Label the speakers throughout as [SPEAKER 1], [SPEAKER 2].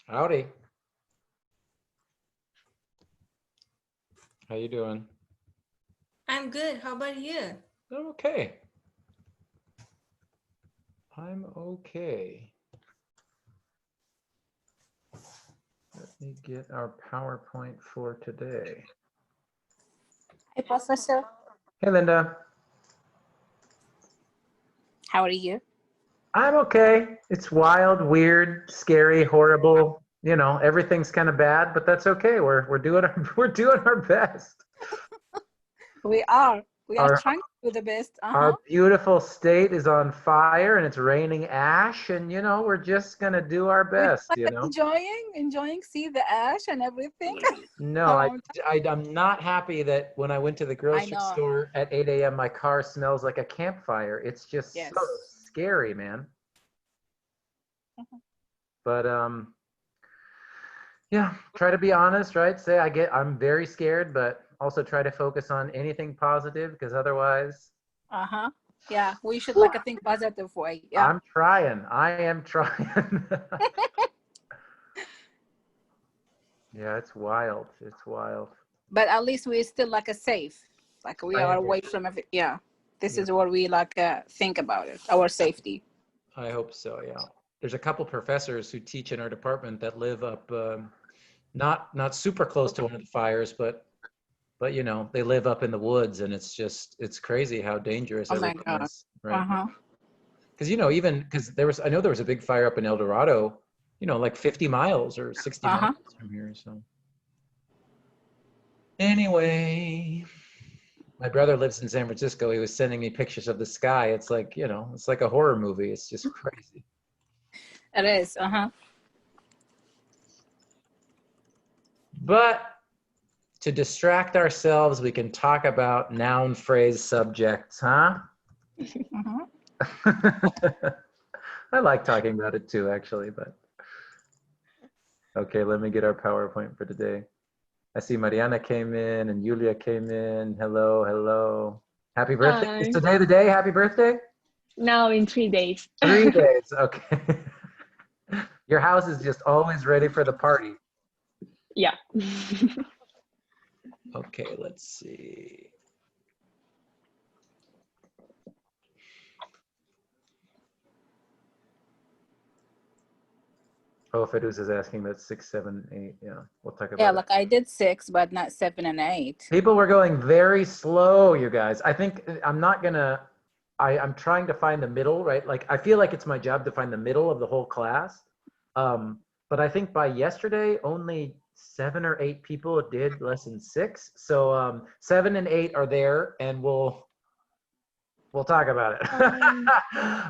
[SPEAKER 1] Howdy. How you doing?
[SPEAKER 2] I'm good. How about you?
[SPEAKER 1] I'm okay. I'm okay. Let me get our PowerPoint for today.
[SPEAKER 3] Hey, Professor.
[SPEAKER 1] Hey, Linda.
[SPEAKER 3] How are you?
[SPEAKER 1] I'm okay. It's wild, weird, scary, horrible. You know, everything's kind of bad, but that's okay. We're doing we're doing our best.
[SPEAKER 3] We are. We are
[SPEAKER 1] Our
[SPEAKER 3] trying to do the best.
[SPEAKER 1] our beautiful state is on fire and it's raining ash, and you know, we're just gonna do our
[SPEAKER 3] We're just,
[SPEAKER 1] best,
[SPEAKER 3] like
[SPEAKER 1] you know.
[SPEAKER 3] enjoying, see the ash and everything.
[SPEAKER 1] No, I'm not happy that when I went to the
[SPEAKER 3] I
[SPEAKER 1] grocery
[SPEAKER 3] know.
[SPEAKER 1] store at 8 a.m., my car smells like a campfire. It's just so
[SPEAKER 3] Yes.
[SPEAKER 1] scary, man.
[SPEAKER 3] Mhm.
[SPEAKER 1] But yeah, try to be honest, right? Say I'm very scared, but also try to focus on anything positive because otherwise,
[SPEAKER 3] Uh-huh. Yeah, we should think positive way. Yeah.
[SPEAKER 1] I'm trying. I am trying. Yeah, it's wild. It's wild.
[SPEAKER 3] But at least we're still a safe. Like we
[SPEAKER 1] I
[SPEAKER 3] are
[SPEAKER 1] agree.
[SPEAKER 3] away from every, yeah. This
[SPEAKER 1] Yeah,
[SPEAKER 3] is what we think about it, our safety.
[SPEAKER 1] I hope so. Yeah. There's a couple professors who teach in our department that live up not super close to one of the fires, but you know, they live up in the woods, and it's crazy how dangerous
[SPEAKER 3] Oh my
[SPEAKER 1] everything
[SPEAKER 3] God.
[SPEAKER 1] is right now.
[SPEAKER 3] Uh-huh.
[SPEAKER 1] Because you know, even because I know there was a big fire up in El Dorado, you know, like 50 miles or 60
[SPEAKER 3] Uh-huh.
[SPEAKER 1] miles from here. So anyway, my brother lives in San Francisco. He was sending me pictures of the sky. It's like, you know, it's like a horror movie. It's just crazy.
[SPEAKER 3] It is. Uh-huh.
[SPEAKER 1] But to distract ourselves, we can talk about noun, phrase, subjects, huh?
[SPEAKER 3] Uh-huh.
[SPEAKER 1] I like talking about it too, actually, but okay, let me get our PowerPoint for today. I see Mariana came in and Julia came in. Hello, hello. Happy birthday. Is
[SPEAKER 4] Hi.
[SPEAKER 1] today the day? Happy birthday?
[SPEAKER 4] Now in 3 days.
[SPEAKER 1] 3 days, okay. Your house is just always ready for the party.
[SPEAKER 4] Yeah.
[SPEAKER 1] Okay, let's see. Oh, Fedus is asking about 6, 7, 8. Yeah, we'll talk about
[SPEAKER 3] Yeah,
[SPEAKER 1] it.
[SPEAKER 3] like I did 6, but not 7 and 8.
[SPEAKER 1] People were going very slow, you guys. I think I'm not gonna, I'm trying to find the middle, right? Like, I feel like it's my job to find the middle of the whole class. But I think by yesterday, only 7 or 8 people did lesson 6. So 7 and 8 are there, and we'll talk about it.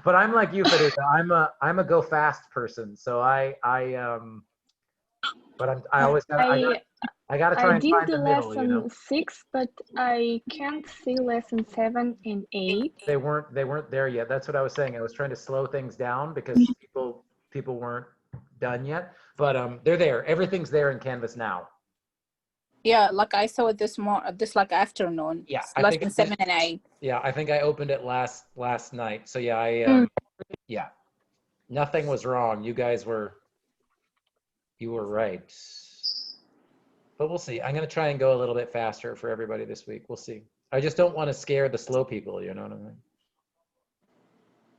[SPEAKER 1] But I'm like you, Fiducia. I'm a go fast person. So but I always I gotta try
[SPEAKER 4] I
[SPEAKER 1] and
[SPEAKER 4] did
[SPEAKER 1] find
[SPEAKER 4] the
[SPEAKER 1] the middle, you know.
[SPEAKER 4] lesson 6, but I can't see lesson 7 and 8.
[SPEAKER 1] They weren't there yet. That's what I was saying. I was trying to slow things down because people weren't done yet. But they're there. Everything's there in Canvas now.
[SPEAKER 3] Yeah, like I saw it this afternoon.
[SPEAKER 1] Yeah,
[SPEAKER 3] I think lesson 7 and 8.
[SPEAKER 1] Yeah, I think I opened it last night. So yeah, yeah, nothing was wrong. You were right. But we'll see. I'm gonna try and go a little bit faster for everybody this week. We'll see. I just don't want to scare the slow people. You know what I mean?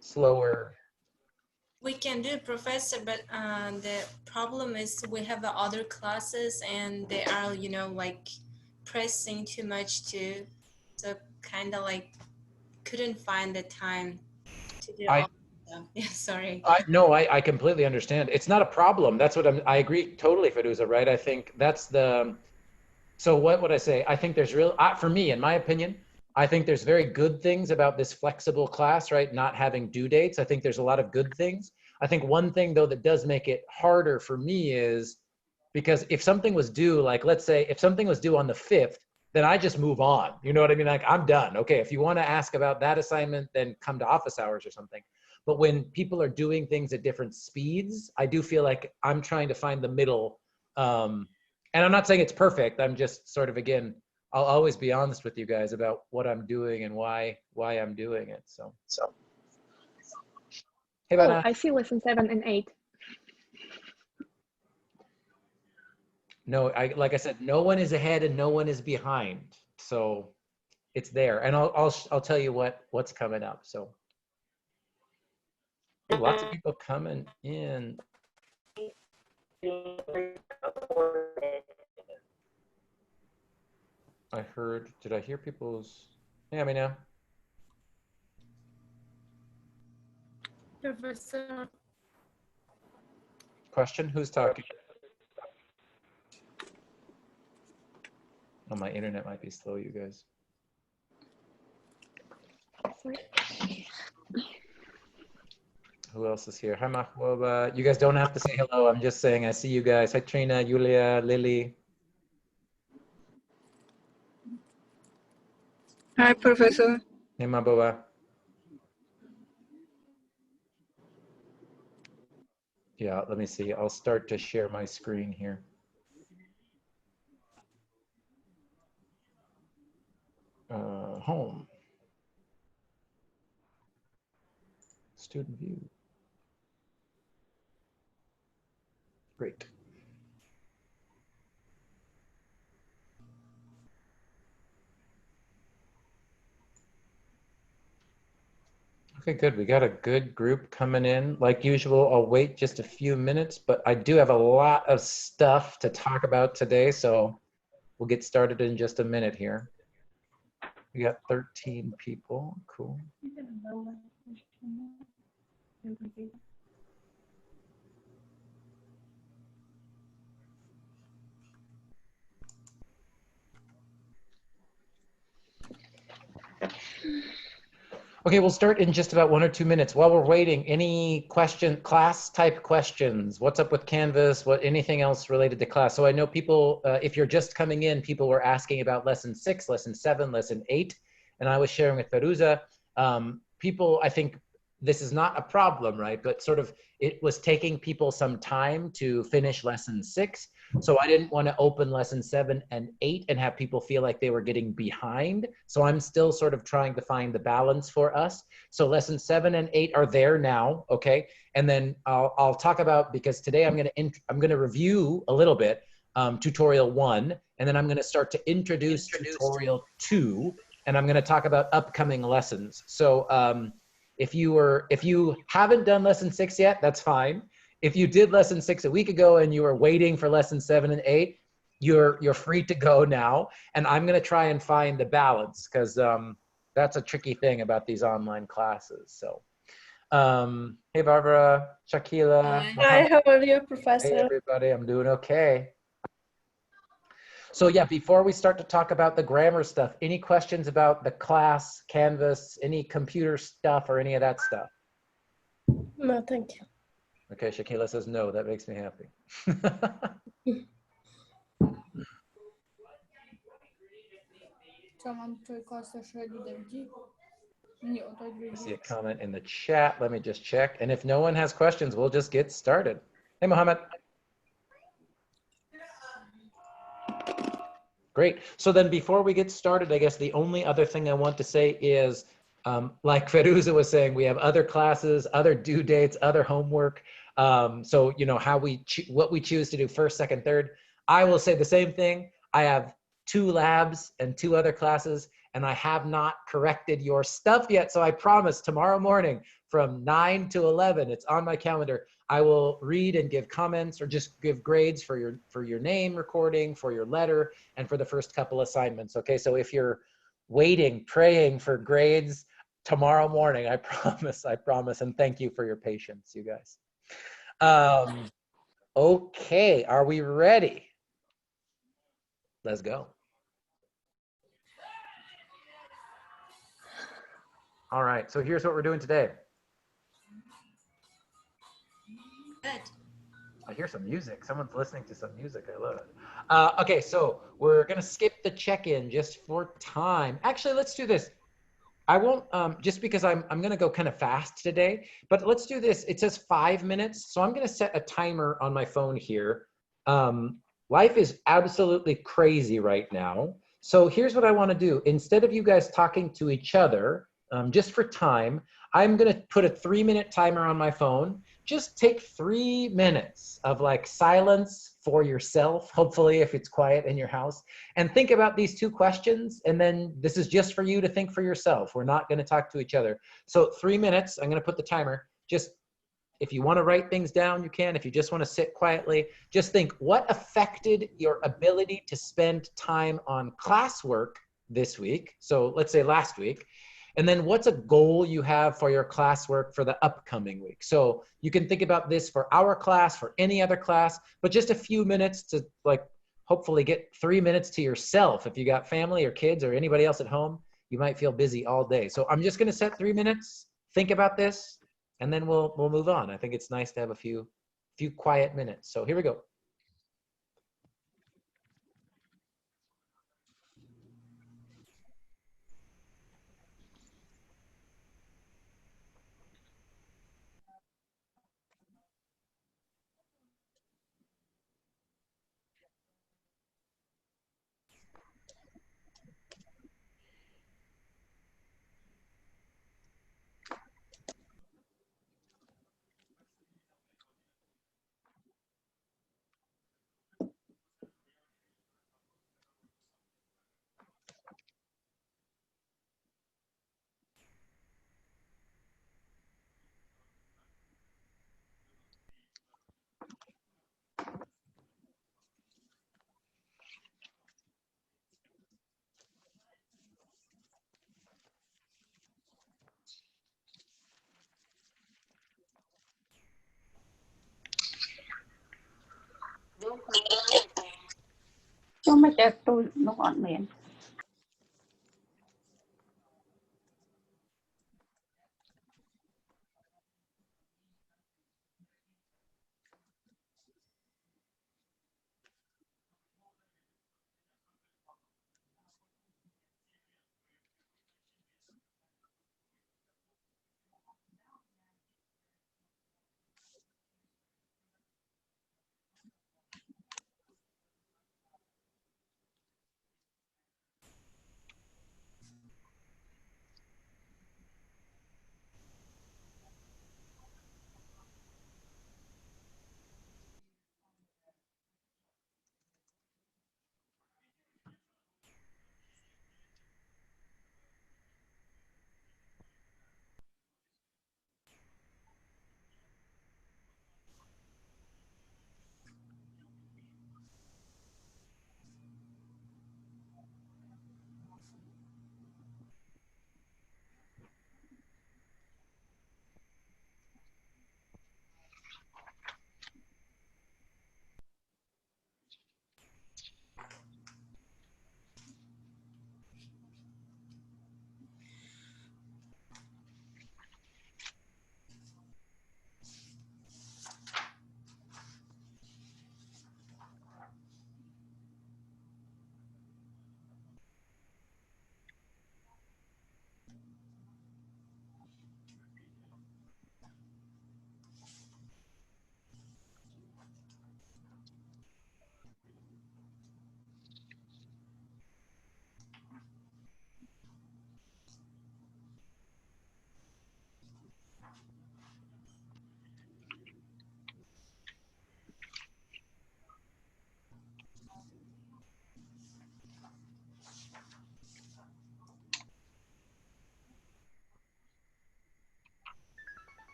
[SPEAKER 1] Slower.
[SPEAKER 2] We can do, Professor, but the problem is we have the other classes and they are, like pressing too much too. So kind of like couldn't find the time to do all of them. Yeah, sorry.
[SPEAKER 1] No, I completely understand. It's not a problem. That's what I agree totally, Fiduza, right? I think that's so what would I say? I think there's for me, in my opinion, I think there's very good things about this flexible class, right? Not having due dates. I think there's a lot of good things. I think one thing though that does make it harder for me is because if something was due, like let's say if something was due on the 5th, then I just move on. You know what I mean? Like I'm done. Okay, if you want to ask about that assignment, then come to office hours or something. But when people are doing things at different speeds, I do feel like I'm trying to find the middle. And I'm not saying it's perfect. I'm just sort of, again, I'll always be honest with you guys about what I'm doing and why I'm doing it. So. Hey,
[SPEAKER 4] Oh, I see lesson 7 and 8.
[SPEAKER 1] No, like I said, no one is ahead and no one is behind. So it's there. And I'll tell you what's coming up. So lots of people coming in. I heard, did I hear people's, yeah, I mean, now.
[SPEAKER 5] Professor.
[SPEAKER 1] Question, who's talking? Oh, my internet might be slow, you guys. Who else is here? Hi, Mahwoba. You guys don't have to say hello. I'm just saying I see you guys. Hi, Trina, Yulia, Lily.
[SPEAKER 3] Hi, Professor.
[SPEAKER 1] Hey, Mahwoba. Yeah, let me see. I'll start to share my screen here. Home. Student view. Great. Okay, good. We got a good group coming in. Like usual, I'll wait just a few minutes, but I do have a lot of stuff to talk about today, so we'll get started in just a minute here. We got 13 people. Cool. Okay, we'll start in just about 1 or 2 minutes. While we're waiting, any class type questions? What's up with Canvas? Anything else related to class? So I know people, if you're just coming in, people were asking about lesson 6, lesson 7, lesson 8, and I was sharing with Feruza. People, I think this is not a problem, right? But sort of, it was taking people some time to finish lesson 6. So I didn't want to open lesson 7 and 8 and have people feel like they were getting behind. So I'm still sort of trying to find the balance for us. So lesson 7 and 8 are there now, okay? And then I'll talk about, because today I'm going to review a little bit tutorial 1, and then I'm going to start to introduce tutorial 2, and I'm going to talk about upcoming lessons. So if you haven't done lesson 6 yet, that's fine. If you did lesson 6 a week ago and you were waiting for lesson 7 and 8, you're free to go now. And I'm going to try and find the balance, because that's a tricky thing about these online classes. So, hey, Barbara, Shakila.
[SPEAKER 5] Hi, how are you, Professor?
[SPEAKER 1] Hey, everybody. I'm doing okay. So yeah, before we start to talk about the grammar stuff, any questions about the class, Canvas, any computer stuff or any of that stuff?
[SPEAKER 5] No, thank you.
[SPEAKER 1] Okay, Shakila says no. That makes me happy. I see a comment in the chat. Let me just check. And if no one has questions, we'll just get started. Hey, Mohammed. Great. So then before we get started, I guess the only other thing I want to say is, like Feruza was saying, we have other classes, other due dates, other homework. So, you know, what we choose to do first, second, third. I will say the same thing. I have 2 labs and 2 other classes, and I have not corrected your stuff yet. So I promise tomorrow morning from 9 to 11, it's on my calendar. I will read and give comments or just give grades for your name recording, for your letter, and for the first couple assignments. Okay, so if you're waiting, praying for grades tomorrow morning, I promise, and thank you for your patience, you guys. Okay, are we ready? Let's go. All right, so here's what we're doing today.
[SPEAKER 2] Good.
[SPEAKER 1] I hear some music. Someone's listening to some music. I love it. Okay, so we're going to skip the check-in just for time. Actually, let's do this. I won't, just because I'm going to go kind of fast today, but let's do this. It says 5 minutes, so I'm going to set a timer on my phone here. Life is absolutely crazy right now. So here's what I want to do. Instead of you guys talking to each other, just for time, I'm going to put a 3-minute timer on my phone. Just take 3 minutes of like silence for yourself, hopefully if it's quiet in your house, and think about these 2 questions. And then this is just for you to think for yourself. We're not going to talk to each other. So 3 minutes, I'm going to put the timer. Just if you want to write things down, you can. If you just want to sit quietly, just think what affected your ability to spend time on classwork this week. So let's say last week. And then what's a goal you have for your classwork for the upcoming week? So you can think about this for our class, for any other class, but just a few minutes to like hopefully get 3 minutes to yourself. If you got family or kids or anybody else at home, you might feel busy all day. So I'm just going to set 3 minutes, think about this, and then we'll move on. I think it's nice to have a few quiet minutes. So here we go.
[SPEAKER 3] Chứ mà chắc tôi nó còn miền.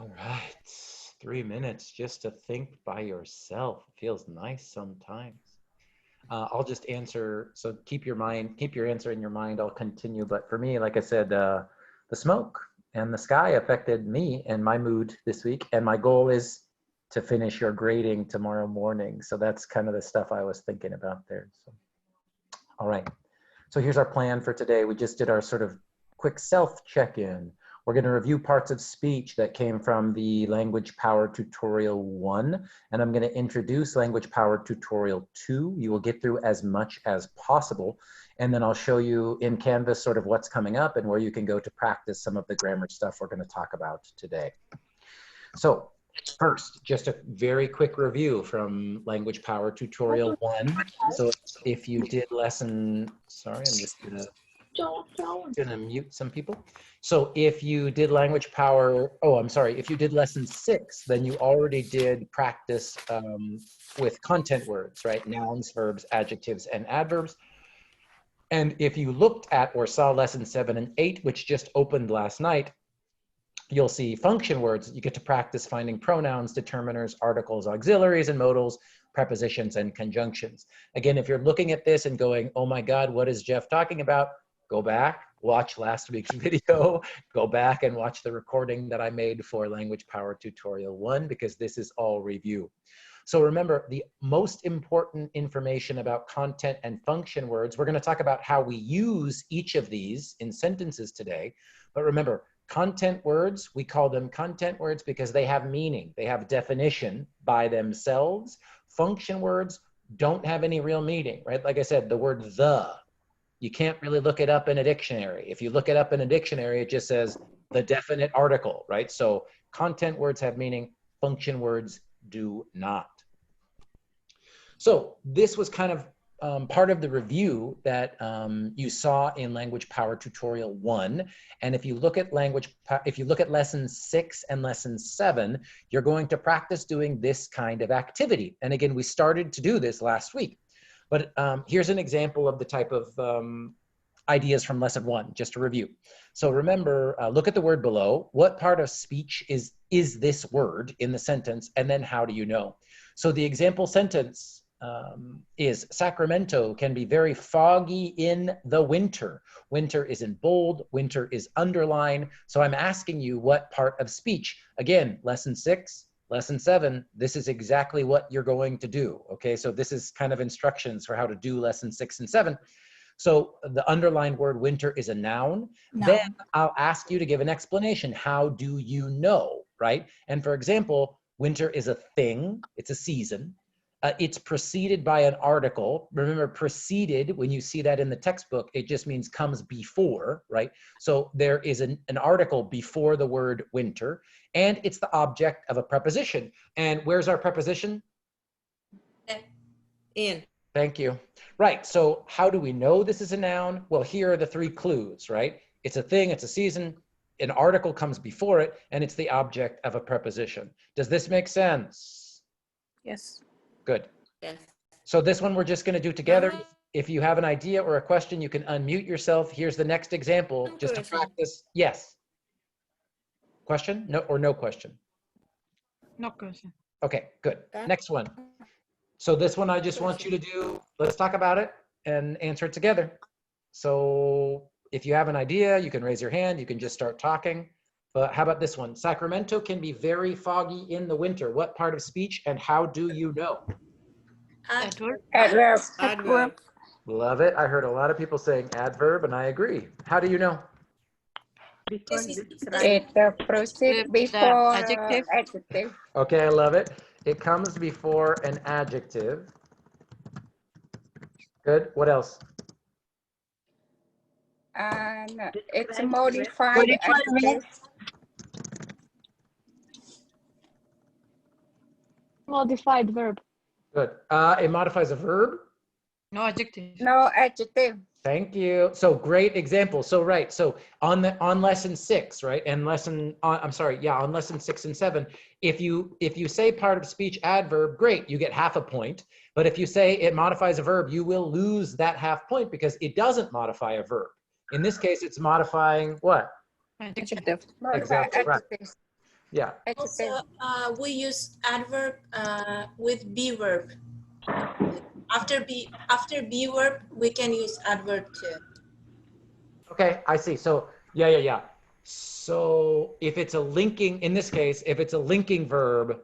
[SPEAKER 1] All right, 3 minutes just to think by yourself. It feels nice sometimes. I'll just answer. So keep your answer in your mind. I'll continue. But for me, like I said, the smoke and the sky affected me and my mood this week. And my goal is to finish your grading tomorrow morning. So that's kind of the stuff I was thinking about there. So, all right. So here's our plan for today. We just did our sort of quick self check-in. We're going to review parts of speech that came from the Language Power Tutorial 1, and I'm going to introduce Language Power Tutorial 2. You will get through as much as possible, and then I'll show you in Canvas sort of what's coming up and where you can go to practice some of the grammar stuff we're going to talk about today. So first, just a very quick review from Language Power Tutorial 1. So if you did lesson, sorry, I'm just gonna mute some people. So if you did Language Power, if you did lesson 6, then you already did practice with content words, right? Nouns, verbs, adjectives, and adverbs. And if you looked at or saw lesson 7 and 8, which just opened last night, you'll see function words. You get to practice finding pronouns, determiners, articles, auxiliaries, and modals, prepositions, and conjunctions. Again, if you're looking at this and going, oh my God, what is Jeff talking about? Go back, watch last week's video, go back and watch the recording that I made for Language Power Tutorial 1, because this is all review. So remember, the most important information about content and function words, we're going to talk about how we use each of these in sentences today. But remember, content words, we call them content words because they have meaning. They have definition by themselves. Function words don't have any real meaning, right? Like I said, the word the, you can't really look it up in a dictionary. If you look it up in a dictionary, it just says the definite article, right? So content words have meaning, function words do not. So this was kind of part of the review that you saw in Language Power Tutorial 1. And if you look at lesson 6 and lesson 7, you're going to practice doing this kind of activity. And again, we started to do this last week. But here's an example of the type of ideas from lesson 1, just to review. So remember, look at the word below. What part of speech is this word in the sentence? And then how do you know? So the example sentence is Sacramento can be very foggy in the winter. Winter is in bold, winter is underlined. So I'm asking you what part of speech. Again, lesson 6, lesson 7, this is exactly what you're going to do. Okay, so this is kind of instructions for how to do lesson 6 and 7. So the underlined word winter is a noun.
[SPEAKER 3] No.
[SPEAKER 1] Then I'll ask you to give an explanation. How do you know, right? And for example, winter is a thing, it's a season. It's preceded by an article. Remember, preceded, when you see that in the textbook, it just means comes before, right? So there is an article before the word winter, and it's the object of a preposition. And where's our preposition?
[SPEAKER 2] In.
[SPEAKER 1] Thank you. Right, so how do we know this is a noun? Well, here are the 3 clues, right? It's a thing, it's a season, an article comes before it, and it's the object of a preposition. Does this make sense?
[SPEAKER 3] Yes.
[SPEAKER 1] Good.
[SPEAKER 2] Yes.
[SPEAKER 1] So this one we're just going to do together. If you have an idea or a question, you can unmute yourself. Here's the next example, just to practice. Yes. Question? No, or no question?
[SPEAKER 6] No question.
[SPEAKER 1] Okay, good. Next one. So this one I just want you to do, let's talk about it and answer it together. So if you have an idea, you can raise your hand, you can just start talking. But how about this one? Sacramento can be very foggy in the winter. What part of speech and how do you know?
[SPEAKER 2] Adverb.
[SPEAKER 3] Adverb.
[SPEAKER 2] Adverb.
[SPEAKER 1] Love it. I heard a lot of people saying adverb, and I agree. How do you know?
[SPEAKER 3] It proceeds before adjective.
[SPEAKER 1] Okay, I love it. It comes before an adjective. Good. What else?
[SPEAKER 3] And it's a modified adjective.
[SPEAKER 4] Modified verb.
[SPEAKER 1] Good. It modifies a verb.
[SPEAKER 6] No adjective.
[SPEAKER 3] No adjective.
[SPEAKER 1] Thank you. So great example. So right. So on lesson 6, right, and on lesson 6 and 7, if you say part of speech adverb, great, you get half a point. But if you say it modifies a verb, you will lose that half point because it doesn't modify a verb. In this case, it's modifying what?
[SPEAKER 3] Adjective.
[SPEAKER 1] Exactly right. Yeah.
[SPEAKER 2] Also, we use adverb with be verb. After be verb, we can use adverb too.
[SPEAKER 1] Okay, I see. So yeah. So if it's a linking, in this case, if it's a linking verb,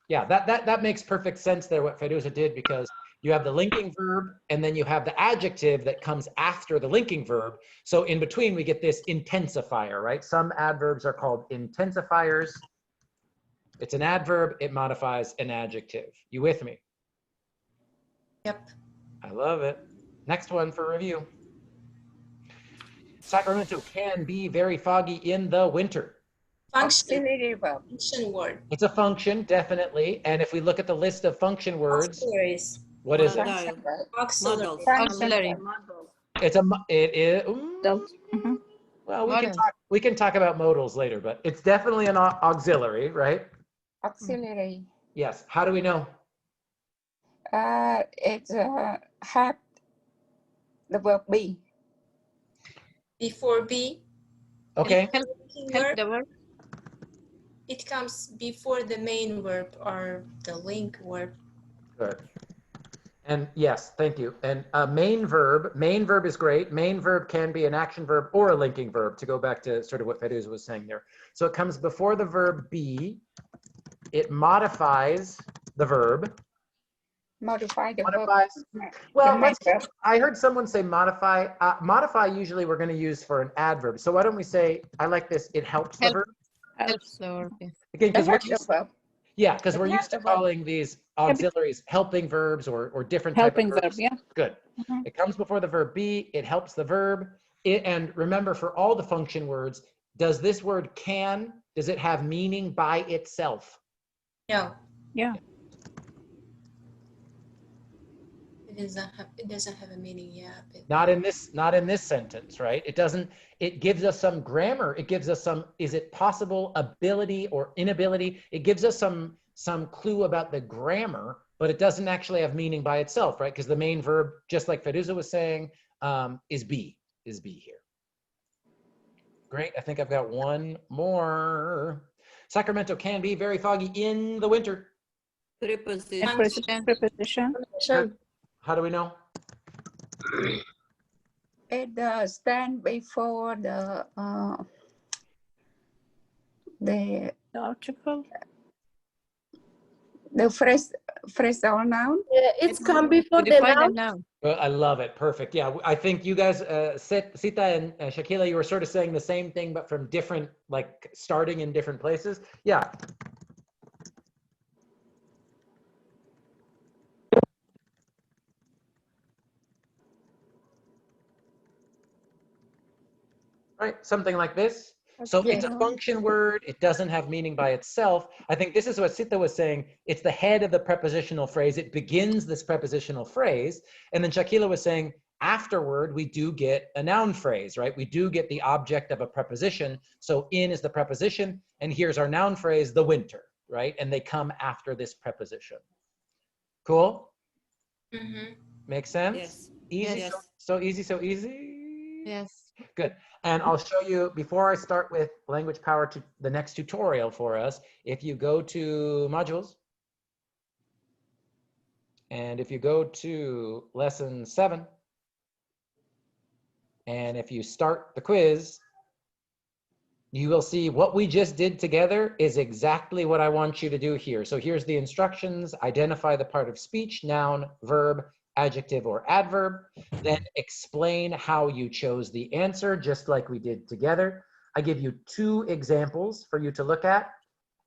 [SPEAKER 1] yeah, that makes perfect sense there, what Fedusa did, because you have the linking verb and then you have the adjective that comes after the linking verb. So in between, we get this intensifier, right? Some adverbs are called intensifiers. It's an adverb, it modifies an adjective. You with me?
[SPEAKER 2] Yep.
[SPEAKER 1] I love it. Next one for review. Sacramento can be very foggy in the winter.
[SPEAKER 2] Function,
[SPEAKER 3] verb.
[SPEAKER 2] function word.
[SPEAKER 1] It's a function, definitely. And if we look at the list of function words,
[SPEAKER 2] Auxiliaries.
[SPEAKER 1] what is it?
[SPEAKER 3] Function verb.
[SPEAKER 2] Auxiliary.
[SPEAKER 6] Auxiliary.
[SPEAKER 1] It is.
[SPEAKER 3] Mhm.
[SPEAKER 1] Well,
[SPEAKER 6] Models.
[SPEAKER 1] we can talk about modals later, but it's definitely an auxiliary, right?
[SPEAKER 3] Auxiliary.
[SPEAKER 1] Yes. How do we know?
[SPEAKER 3] It's have the verb be.
[SPEAKER 2] Before be,
[SPEAKER 1] Okay.
[SPEAKER 6] Help,
[SPEAKER 2] linking
[SPEAKER 6] help
[SPEAKER 2] verb,
[SPEAKER 6] the verb.
[SPEAKER 2] it comes before the main verb or the link verb.
[SPEAKER 1] Good. And yes, thank you. And main verb is great. Main verb can be an action verb or a linking verb, to go back to sort of what Feduz was saying there. So it comes before the verb be. It modifies the verb.
[SPEAKER 3] Modify the
[SPEAKER 1] Modifies.
[SPEAKER 3] verb.
[SPEAKER 1] Well,
[SPEAKER 3] The main verb.
[SPEAKER 1] I heard someone say modify. Modify usually we're going to use for an adverb. So why don't we say, I like this, it helps the
[SPEAKER 6] Help.
[SPEAKER 1] verb.
[SPEAKER 6] Helps the verb. Yeah.
[SPEAKER 1] Again, because we're
[SPEAKER 3] The
[SPEAKER 1] used,
[SPEAKER 3] verb.
[SPEAKER 1] yeah, because we're
[SPEAKER 3] It has
[SPEAKER 1] used to
[SPEAKER 3] the verb.
[SPEAKER 1] calling these auxiliaries helping verbs or different type of
[SPEAKER 3] Helping verb,
[SPEAKER 1] verbs.
[SPEAKER 3] yeah.
[SPEAKER 1] Good.
[SPEAKER 3] Mhm.
[SPEAKER 1] It comes before the verb be, it helps the verb. And remember, for all the function words, does this word can, does it have meaning by itself?
[SPEAKER 2] No,
[SPEAKER 3] Yeah.
[SPEAKER 2] it doesn't have a meaning, yeah. But
[SPEAKER 1] Not in this sentence, right? It doesn't, it gives us some grammar. It gives us some, is it possible, ability or inability? It gives us some clue about the grammar, but it doesn't actually have meaning by itself, right? Because the main verb, just like Feduza was saying, is be here. Great, I think I've got one more. Sacramento can be very foggy in the winter.
[SPEAKER 3] Preposition.
[SPEAKER 6] Preposition.
[SPEAKER 3] Preposition.
[SPEAKER 1] Good. How do we know?
[SPEAKER 3] It stand before the article. The phrasal noun.
[SPEAKER 5] It's come
[SPEAKER 6] To
[SPEAKER 5] before the
[SPEAKER 6] define the
[SPEAKER 5] noun.
[SPEAKER 6] noun.
[SPEAKER 1] Well, I love it. Perfect. Yeah, I think you guys, Sita and Shakila, you were sort of saying the same thing, but from different, like starting in different places. Yeah. Right, something like this. So it's a function word. It doesn't have meaning by itself. I think this is what Sita was saying. It's the head of the prepositional phrase. It begins this prepositional phrase. And then Shakila was saying, afterward, we do get a noun phrase, right? We do get the object of a preposition. So in is the preposition. And here's our noun phrase, the winter, right? And they come after this preposition. Cool?
[SPEAKER 2] mm-hmm.
[SPEAKER 1] Makes sense?
[SPEAKER 7] Yes.
[SPEAKER 1] Easy,
[SPEAKER 7] Yes.
[SPEAKER 1] so easy, so easy.
[SPEAKER 6] Yes.
[SPEAKER 1] Good. And I'll show you, before I start with language power to the next tutorial for us, if you go to modules, and if you go to lesson 7, and if you start the quiz, you will see what we just did together is exactly what I want you to do here. So here's the instructions: identify the part of speech, noun, verb, adjective, or adverb. Then explain how you chose the answer, just like we did together. I give you 2 examples for you to look at,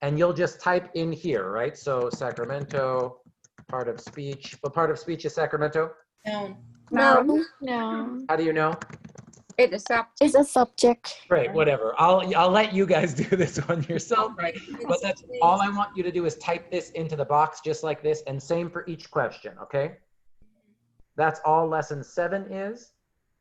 [SPEAKER 1] and you'll just type in here, right? So Sacramento, part of speech. What part of speech is Sacramento?
[SPEAKER 2] Noun.
[SPEAKER 3] Noun.
[SPEAKER 4] No,
[SPEAKER 1] How do you know?
[SPEAKER 3] It's a subject.
[SPEAKER 4] it's a subject.
[SPEAKER 1] Great, whatever. I'll let you guys do this one yourself, right? But that's all I want you to do is type this into the box just like this, and same for each question, okay? That's all lesson 7 is.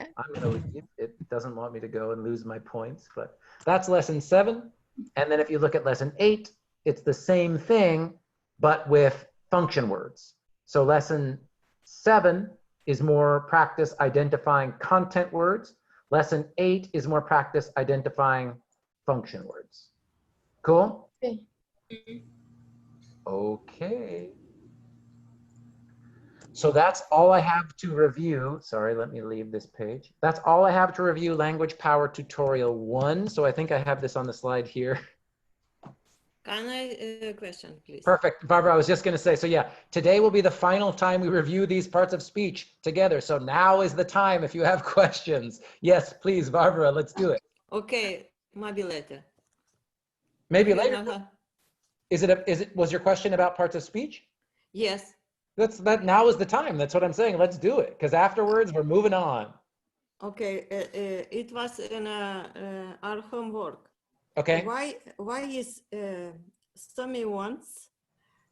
[SPEAKER 1] I'm gonna leave. It doesn't want me to go and lose my points, but that's lesson 7. And then if you look at lesson 8, it's the same thing, but with function words. So lesson 7 is more practice identifying content words. Lesson 8 is more practice identifying function words. Cool? Okay. So that's all I have to review. Sorry, let me leave this page. That's all I have to review language power tutorial 1. So I think I have this on the slide here.
[SPEAKER 7] Can I question, please?
[SPEAKER 1] Perfect. Barbara, I was just going to say, so yeah, today will be the final time we review these parts of speech together. So now is the time if you have questions. Yes, please, Barbara, let's do it.
[SPEAKER 7] Okay, maybe later.
[SPEAKER 1] Maybe
[SPEAKER 7] Okay,
[SPEAKER 1] later. Was your question about parts of speech?
[SPEAKER 7] Yes.
[SPEAKER 1] Now is the time. That's what I'm saying. Let's do it. Because afterwards we're moving on.
[SPEAKER 7] Okay, it was in our homework.
[SPEAKER 1] Okay.
[SPEAKER 7] Why is semi-once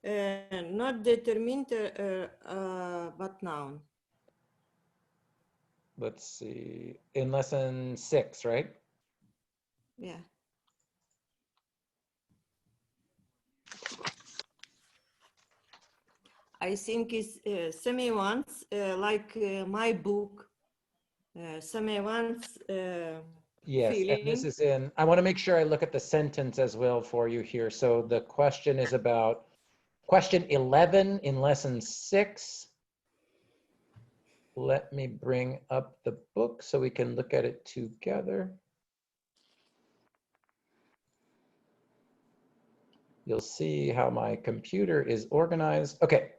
[SPEAKER 7] not determined but noun?
[SPEAKER 1] Let's see. In lesson 6, right?
[SPEAKER 7] Yeah. I think it's semi-once like my book. Semi-once
[SPEAKER 1] Yes, and this
[SPEAKER 7] feeling.
[SPEAKER 1] is in, I want to make sure I look at the sentence as well for you here. So the question is about question 11 in lesson 6. Let me bring up the book so we can look at it together. You'll see how my computer is organized. Okay.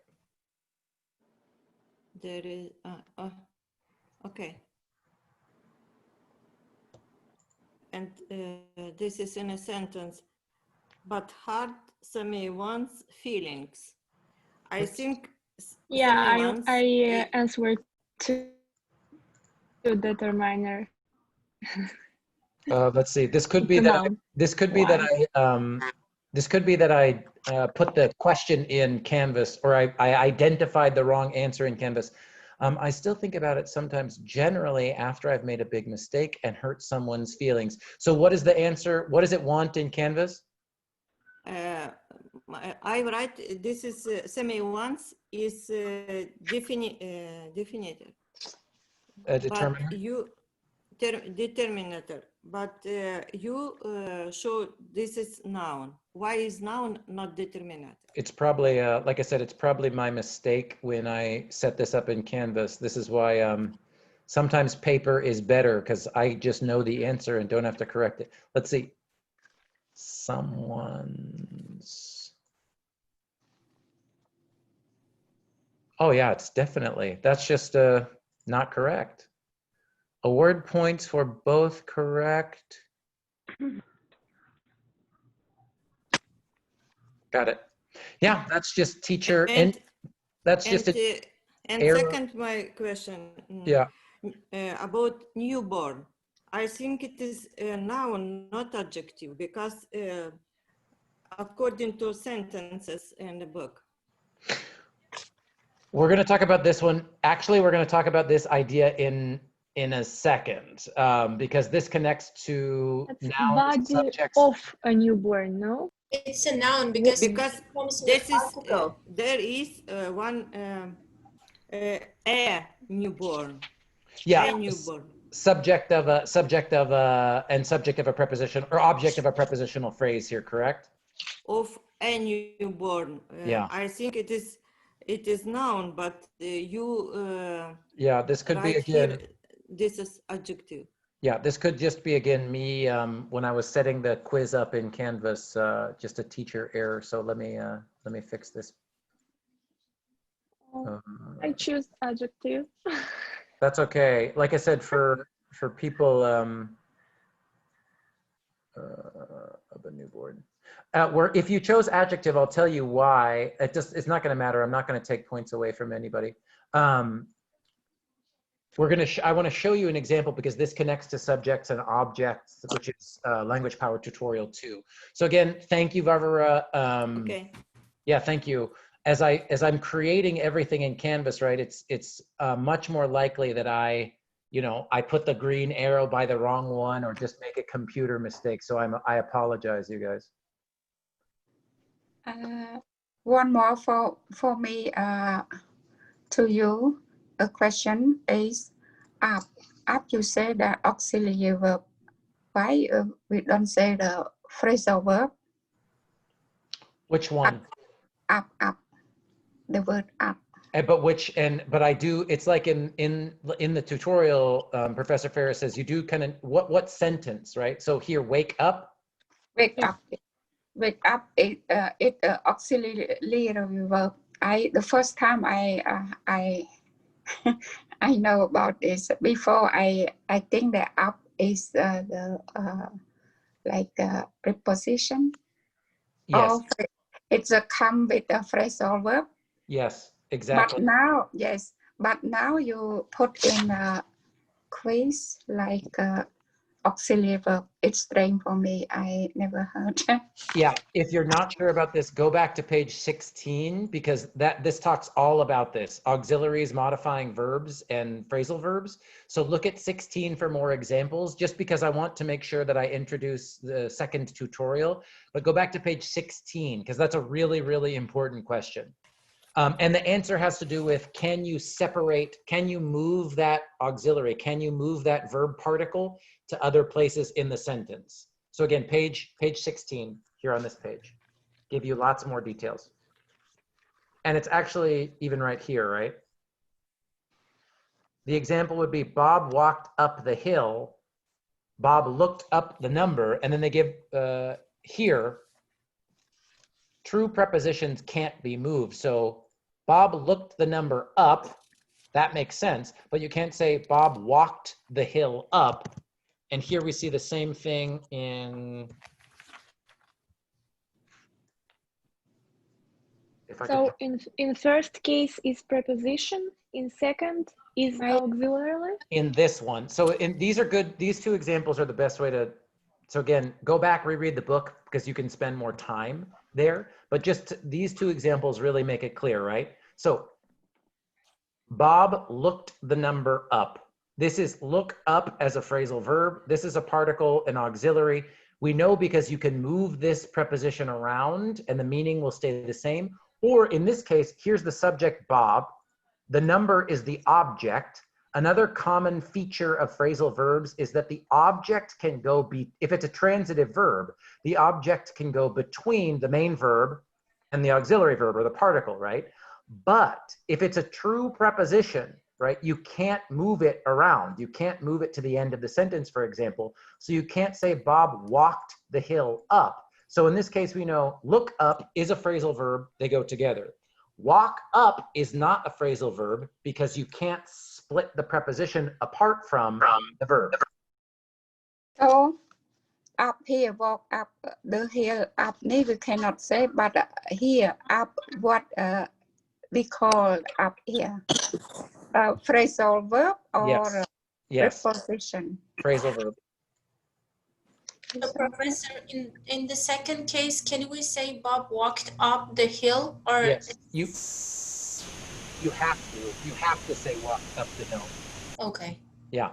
[SPEAKER 7] There is, okay. And this is in a sentence, but hard semi-once feelings. I think
[SPEAKER 4] Yeah,
[SPEAKER 7] semi-once.
[SPEAKER 4] I answered to determiner.
[SPEAKER 1] Let's see. This could be
[SPEAKER 4] The
[SPEAKER 1] that I,
[SPEAKER 4] noun.
[SPEAKER 1] this could be that I put the question in Canvas, or I identified the wrong answer in Canvas. I still think about it sometimes generally after I've made a big mistake and hurt someone's feelings. So what is the answer? What does it want in Canvas?
[SPEAKER 7] I write, this is semi-once is definitor.
[SPEAKER 1] Determiner?
[SPEAKER 7] But you, determinator, but you show this is noun. Why is noun not determinator?
[SPEAKER 1] It's probably, like I said, it's probably my mistake when I set this up in Canvas. This is why sometimes paper is better because I just know the answer and don't have to correct it. Let's see. Someone's. Oh yeah, it's definitely, that's just not correct. Award points for both correct. Got it. Yeah, that's just teacher and that's just a
[SPEAKER 7] and
[SPEAKER 1] error.
[SPEAKER 7] second, my question.
[SPEAKER 1] Yeah.
[SPEAKER 7] About newborn. I think it is a noun, not adjective, because according to sentences in the book.
[SPEAKER 1] We're going to talk about this one. Actually, we're going to talk about this idea in a second because this connects to
[SPEAKER 4] That's
[SPEAKER 1] nouns,
[SPEAKER 4] body
[SPEAKER 1] subjects.
[SPEAKER 4] of a newborn, no?
[SPEAKER 2] It's a noun because it comes with
[SPEAKER 7] this is
[SPEAKER 2] article.
[SPEAKER 7] there is one a newborn.
[SPEAKER 1] Yeah.
[SPEAKER 7] A newborn.
[SPEAKER 1] Subject of a and subject of a preposition or object of a prepositional phrase here, correct?
[SPEAKER 7] Of a newborn.
[SPEAKER 1] Yeah.
[SPEAKER 7] I think it is noun, but you
[SPEAKER 1] Yeah, this could be
[SPEAKER 7] right
[SPEAKER 1] again.
[SPEAKER 7] here, this is adjective.
[SPEAKER 1] Yeah, this could just be again me when I was setting the quiz up in Canvas, just a teacher error. So let me fix this.
[SPEAKER 4] I choose adjective.
[SPEAKER 1] That's okay. Like I said, for people of a newborn, if you chose adjective, I'll tell you why. It's not going to matter. I'm not going to take points away from anybody. I want to show you an example because this connects to subjects and objects, which is Language Power Tutorial 2. So again, thank you, Varvara.
[SPEAKER 7] Okay.
[SPEAKER 1] Yeah, thank you. As I'm creating everything in Canvas, right? It's much more likely that I put the green arrow by the wrong one or just make a computer mistake. So I apologize, you guys.
[SPEAKER 3] One more for me to you. A question is up. You say the auxiliary verb. Why we don't say the phrasal verb?
[SPEAKER 1] Which one?
[SPEAKER 3] Up. The word up.
[SPEAKER 1] But I do. It's like in the tutorial, Professor Ferris says you do kind of what sentence, right? So here, wake up.
[SPEAKER 3] Wake up. Wake up. It auxiliary verb. The first time I I know about this. Before I think that up is the like preposition.
[SPEAKER 1] Yes.
[SPEAKER 3] Or it's a come with a phrasal verb.
[SPEAKER 1] Yes, exactly.
[SPEAKER 3] But now you put in a quiz like auxiliary verb. It's strange for me. I never heard.
[SPEAKER 1] Yeah, if you're not sure about this, go back to page 16 because this talks all about this. Auxiliaries, modifying verbs, and phrasal verbs. So look at 16 for more examples, just because I want to make sure that I introduce the second tutorial. But go back to page 16 because that's a really, really important question. And the answer has to do with, can you move that auxiliary? Can you move that verb particle to other places in the sentence? So again, page 16 here on this page, give you lots more details. And it's actually even right here, right? The example would be Bob walked up the hill. Bob looked up the number, and then they give here, true prepositions can't be moved. So Bob looked the number up. That makes sense, but you can't say Bob walked the hill up. And here we see the same thing in,
[SPEAKER 4] So in first case is preposition, in second is auxiliary.
[SPEAKER 1] In this one. So these are good. These two examples are the best way to, so again, go back, reread the book because you can spend more time there. But just these two examples really make it clear, right? So Bob looked the number up. This is look up as a phrasal verb. This is a particle, an auxiliary. We know because you can move this preposition around and the meaning will stay the same. Or in this case, here's the subject, Bob. The number is the object. Another common feature of phrasal verbs is that the object can go if it's a transitive verb, the object can go between the main verb and the auxiliary verb or the particle, right? But if it's a true preposition, right, you can't move it around. You can't move it to the end of the sentence, for example. So you can't say Bob walked the hill up. So in this case, we know look up is a phrasal verb. They go together. Walk up is not a phrasal verb because you can't split the preposition apart from the verb.
[SPEAKER 3] So up here, walk up the hill, up we cannot say, but here up what we call up here phrasal verb or
[SPEAKER 1] yes.
[SPEAKER 3] preposition.
[SPEAKER 1] Phrasal verb.
[SPEAKER 2] So Professor, in the second case, can we say Bob walked up the hill? Or
[SPEAKER 1] yes, you have to say walk up the hill.
[SPEAKER 2] Okay.
[SPEAKER 1] Yeah.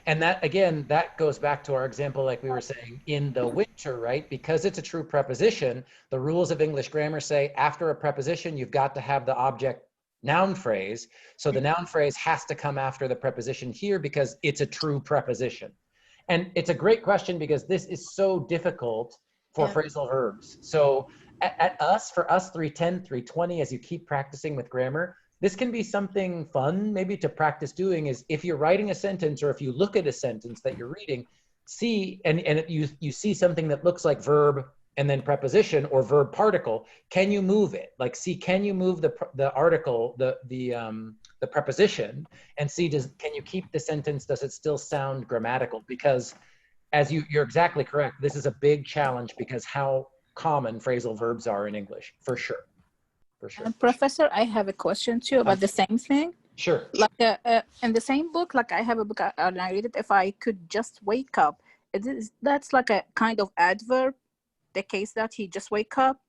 [SPEAKER 1] And that, again, that goes back to our example, like we were saying, in the winter, right? Because it's a true preposition, the rules of English grammar say after a preposition, you've got to have the object noun phrase. So the noun phrase has to come after the preposition here because it's a true preposition. And it's a great question because this is so difficult for phrasal verbs. So for us 310, 320, as you keep practicing with grammar, this can be something fun maybe to practice doing is if you're writing a sentence or if you look at a sentence that you're reading, see, and you see something that looks like verb and then preposition or verb particle, can you move it? Like, see, can you move the article, the preposition, and see, can you keep the sentence? Does it still sound grammatical? Because as you're exactly correct, this is a big challenge because how common phrasal verbs are in English, for sure. For sure.
[SPEAKER 8] Professor, I have a question too about the same thing.
[SPEAKER 1] Sure.
[SPEAKER 8] Like in the same book, like I have a book and I read it. If I could just wake up, that's like a kind of adverb. The case that he just wake up.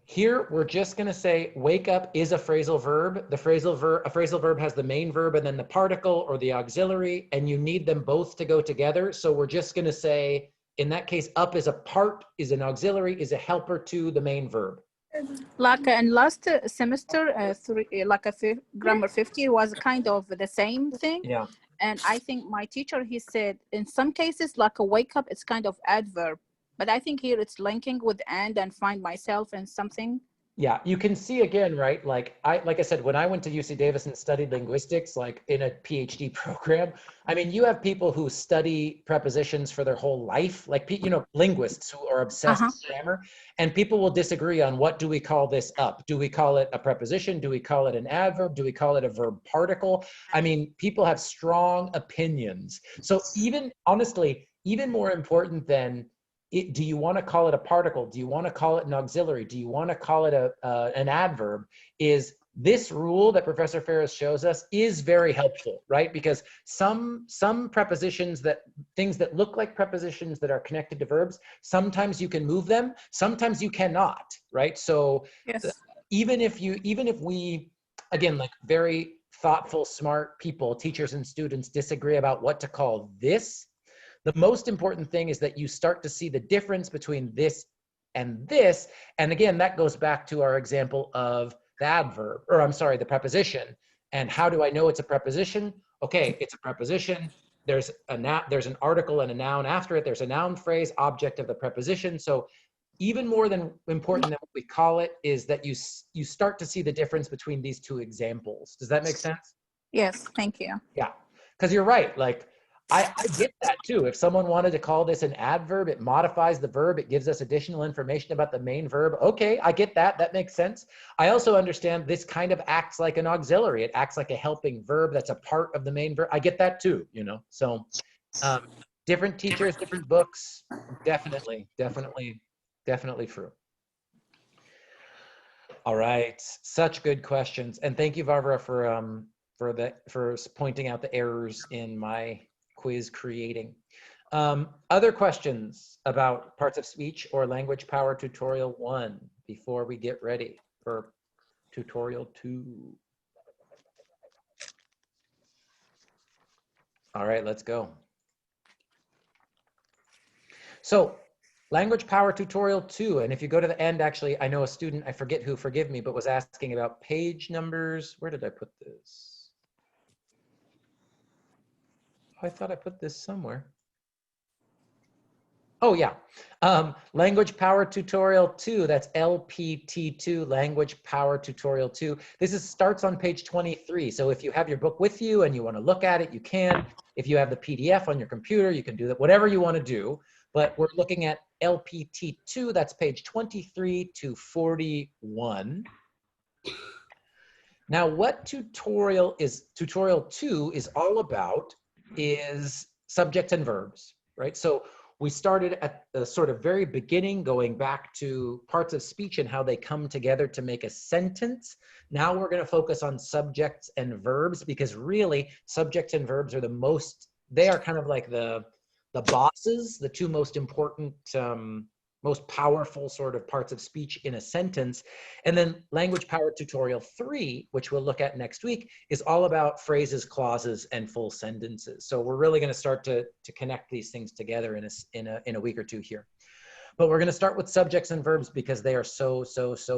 [SPEAKER 1] Here, we're just going to say wake up is a phrasal verb. A phrasal verb has the main verb and then the particle or the auxiliary, and you need them both to go together. So we're just going to say, in that case, up is is an auxiliary, is a helper to the main verb.
[SPEAKER 8] Like in last semester, grammar 50 was kind of the same thing.
[SPEAKER 1] Yeah.
[SPEAKER 8] And I think my teacher, he said, in some cases, like a wake up, it's kind of adverb. But I think here it's linking with and find myself and something.
[SPEAKER 1] Yeah, you can see again, right? Like I said, when I went to UC Davis and studied linguistics, like in a PhD program, I mean, you have people who study prepositions for their whole life, like, linguists who are obsessed with grammar, and people will disagree on what do we call this up? Do we call it a preposition? Do we call it an adverb? Do we call it a verb particle? I mean, people have strong opinions. So honestly, even more important than do you want to call it a particle? Do you want to call it an auxiliary? Do you want to call it an adverb? Is this rule that Professor Ferris shows us is very helpful, right? Because some prepositions, things that look like prepositions that are connected to verbs, sometimes you can move them, sometimes you cannot, right? So
[SPEAKER 8] Yes.
[SPEAKER 1] even if we, again, like very thoughtful, smart people, teachers and students disagree about what to call this, the most important thing is that you start to see the difference between this and this. And again, that goes back to our example of the adverb, or I'm sorry, the preposition. And how do I know it's a preposition? Okay, it's a preposition. There's an article and a noun after it. There's a noun phrase, object of the preposition. So even more than important than what we call it is that you start to see the difference between these two examples. Does that make sense?
[SPEAKER 8] Yes, thank you.
[SPEAKER 1] Yeah, because you're right. Like, I get that too. If someone wanted to call this an adverb, it modifies the verb. It gives us additional information about the main verb. Okay, I get that. That makes sense. I also understand this kind of acts like an auxiliary. It acts like a helping verb that's a part of the main verb. I get that too, you know. So different teachers, different books. Definitely true. All right, such good questions. And thank you, Barbara, for pointing out the errors in my quiz creating. Other questions about parts of speech or language power tutorial 1 before we get ready for tutorial 2? All right, let's go. So language power tutorial 2, and if you go to the end, actually, I know a student, I forget who, forgive me, but was asking about page numbers. Where did I put this? I thought I put this somewhere. Oh yeah, language power tutorial 2, that's LPT2, language power tutorial 2. This starts on page 23. So if you have your book with you and you want to look at it, you can. If you have the PDF on your computer, you can do that, whatever you want to do. But we're looking at LPT2, that's page 23 to 41. Now, what tutorial 2 is all about is subjects and verbs, right? So we started at the sort of very beginning, going back to parts of speech and how they come together to make a sentence. Now we're going to focus on subjects and verbs, because really subjects and verbs are they are kind of like the bosses, the two most important, most powerful sort of parts of speech in a sentence. And then language power tutorial 3, which we'll look at next week, is all about phrases, clauses, and full sentences. So we're really going to start to connect these things together in a week or two here. But we're going to start with subjects and verbs because they are so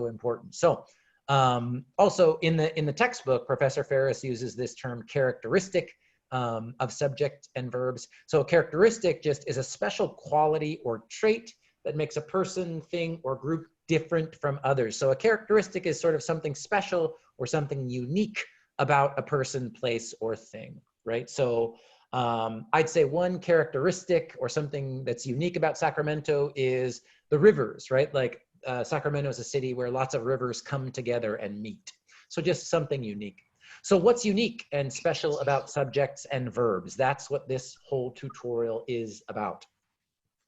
[SPEAKER 1] important. So also in the textbook, Professor Ferris uses this term characteristic of subject and verbs. So a characteristic just is a special quality or trait that makes a person, thing, or group different from others. So a characteristic is sort of something special or something unique about a person, place, or thing, right? So I'd say one characteristic or something that's unique about Sacramento is the rivers, right? Like Sacramento is a city where lots of rivers come together and meet. So just something unique. So what's unique and special about subjects and verbs? That's what this whole tutorial is about.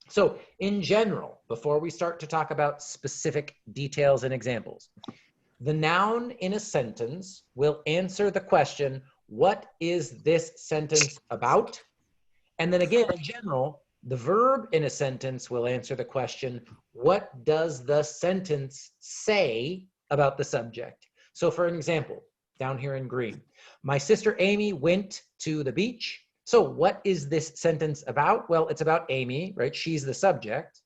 [SPEAKER 1] So in general, before we start to talk about specific details and examples, the noun in a sentence will answer the question, what is this sentence about? And then again, in general, the verb in a sentence will answer the question, what does the sentence say about the subject? So for an example, down here in green, my sister Amy went to the beach. So what is this sentence about? Well, it's about Amy, right? She's the subject.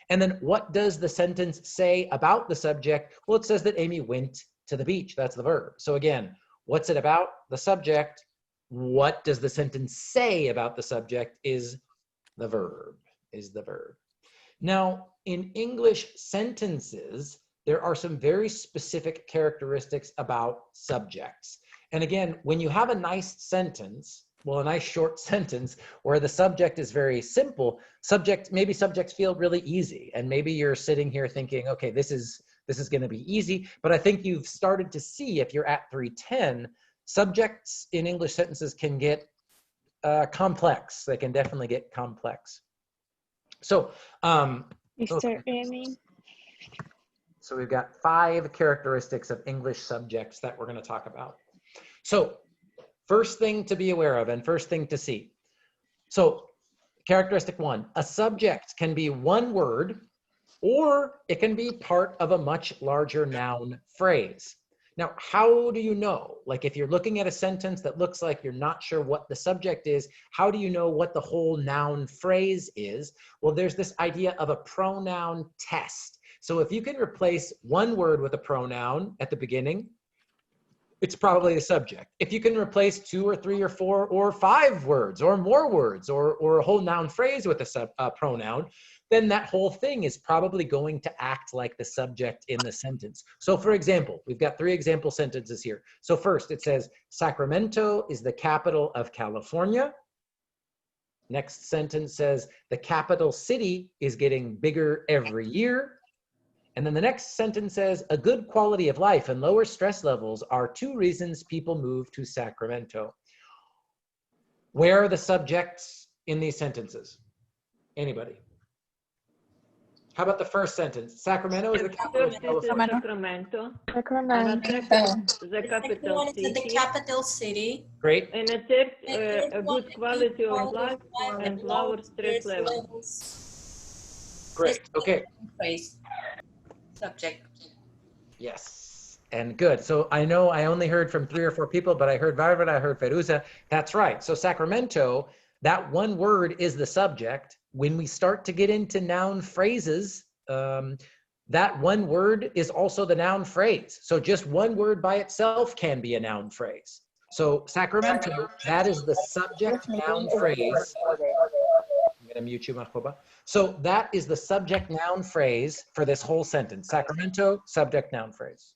[SPEAKER 1] And then what does the sentence say about the subject? Well, it says that Amy went to the beach. That's the verb. So again, what's it about? The subject. What does the sentence say about the subject is the verb, Now, in English sentences, there are some very specific characteristics about subjects. And again, when you have a nice sentence, well, a nice short sentence where the subject is very simple, maybe subjects feel really easy. And maybe you're sitting here thinking, okay, this is going to be easy. But I think you've started to see, if you're at 310, subjects in English sentences can get complex. They can definitely get complex. So,
[SPEAKER 4] Mr. Amy.
[SPEAKER 1] So we've got 5 characteristics of English subjects that we're going to talk about. So first thing to be aware of and first thing to see. So characteristic 1, a subject can be one word or it can be part of a much larger noun phrase. Now, how do you know? Like if you're looking at a sentence that looks like you're not sure what the subject is, how do you know what the whole noun phrase is? Well, there's this idea of a pronoun test. So if you can replace one word with a pronoun at the beginning, it's probably the subject. If you can replace 2 or 3 or 4 or 5 words or more words or a whole noun phrase with a pronoun, then that whole thing is probably going to act like the subject in the sentence. So for example, we've got 3 example sentences here. So first it says, Sacramento is the capital of California. Next sentence says, the capital city is getting bigger every year. And then the next sentence says, a good quality of life and lower stress levels are 2 reasons people move to Sacramento. Where are the subjects in these sentences? Anybody? How about the first sentence? Sacramento is the capital of California.
[SPEAKER 7] Sacramento.
[SPEAKER 4] Sacramento.
[SPEAKER 7] The capital
[SPEAKER 2] The
[SPEAKER 7] city.
[SPEAKER 2] capital city.
[SPEAKER 1] Great.
[SPEAKER 7] And a third, a good quality of life and lower stress levels.
[SPEAKER 1] Great. Okay.
[SPEAKER 2] Phrase. Subject.
[SPEAKER 1] Yes. And good. So I know I only heard from 3 or 4 people, but I heard Varvara, I heard Feruza. That's right. So Sacramento, that one word is the subject. When we start to get into noun phrases, that one word is also the noun phrase. So just one word by itself can be a noun phrase. So Sacramento, that is the subject noun phrase. I'm going to mute you, Mahbuba. So that is the subject noun phrase for this whole sentence. Sacramento, subject noun phrase.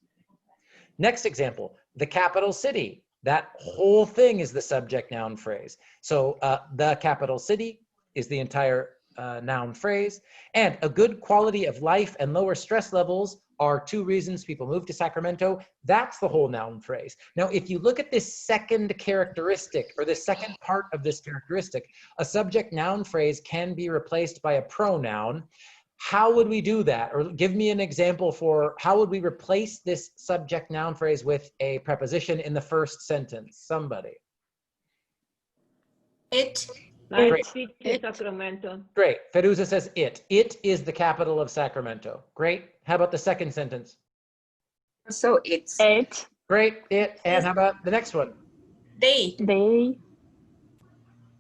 [SPEAKER 1] Next example, the capital city. That whole thing is the subject noun phrase. So the capital city is the entire noun phrase. And a good quality of life and lower stress levels are 2 reasons people move to Sacramento. That's the whole noun phrase. Now, if you look at this second characteristic or the second part of this characteristic, a subject noun phrase can be replaced by a pronoun. How would we do that? Or give me an example for how would we replace this subject noun phrase with a preposition in the first sentence? Somebody.
[SPEAKER 2] It.
[SPEAKER 7] Like Sacramento.
[SPEAKER 1] Great. Feruza says it. It is the capital of Sacramento. Great. How about the second sentence?
[SPEAKER 3] So it's
[SPEAKER 4] It.
[SPEAKER 1] Great. It. And how about the next one?
[SPEAKER 2] They.
[SPEAKER 4] They.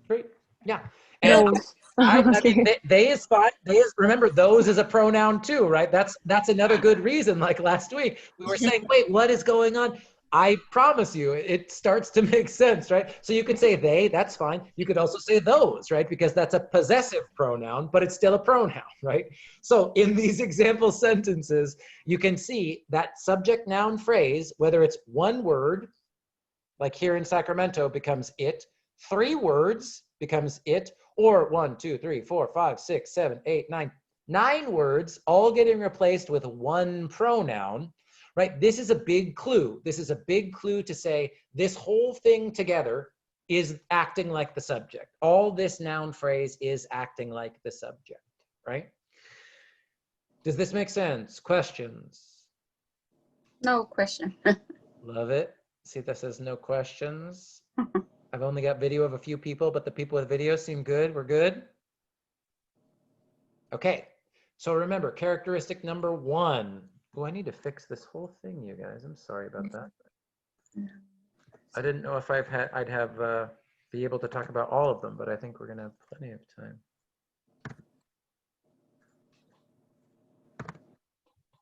[SPEAKER 1] Great. Yeah. And
[SPEAKER 4] Those.
[SPEAKER 1] I mean,
[SPEAKER 4] Okay.
[SPEAKER 1] they is fine. They is, remember, those is a pronoun too, right? That's another good reason. Like last week, we were saying, wait, what is going on? I promise you, it starts to make sense, right? So you could say they, that's fine. You could also say those, right? Because that's a possessive pronoun, but it's still a pronoun, right? So in these example sentences, you can see that subject noun phrase, whether it's one word, like here in Sacramento becomes it, 3 words becomes it, or 1, 2, 3, 4, 5, 6, 7, 8, 9, 9 words all getting replaced with one pronoun. Right? This is a big clue. This is a big clue to say this whole thing together is acting like the subject. All this noun phrase is acting like the subject, right? Does this make sense? Questions?
[SPEAKER 3] no question.
[SPEAKER 1] Love it. Sita says no questions. I've only got video of a few people, but the people with video seem good. We're good? Okay. So remember, characteristic number 1. Oh, I need to fix this whole thing, you guys. I'm sorry about that. I didn't know if I'd have be able to talk about all of them, but I think we're gonna have plenty of time.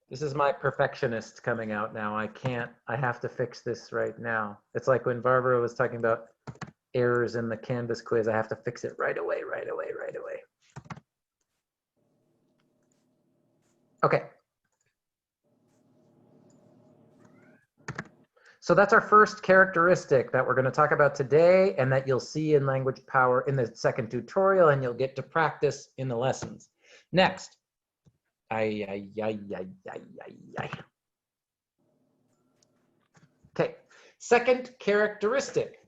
[SPEAKER 1] This is my perfectionist coming out now. I have to fix this right now. It's like when Barbara was talking about errors in the Canvas quiz. I have to fix it right away. Okay. So that's our first characteristic that we're going to talk about today and that you'll see in Language Power in the second tutorial, and you'll get to practice in the lessons. Next. Okay, second characteristic.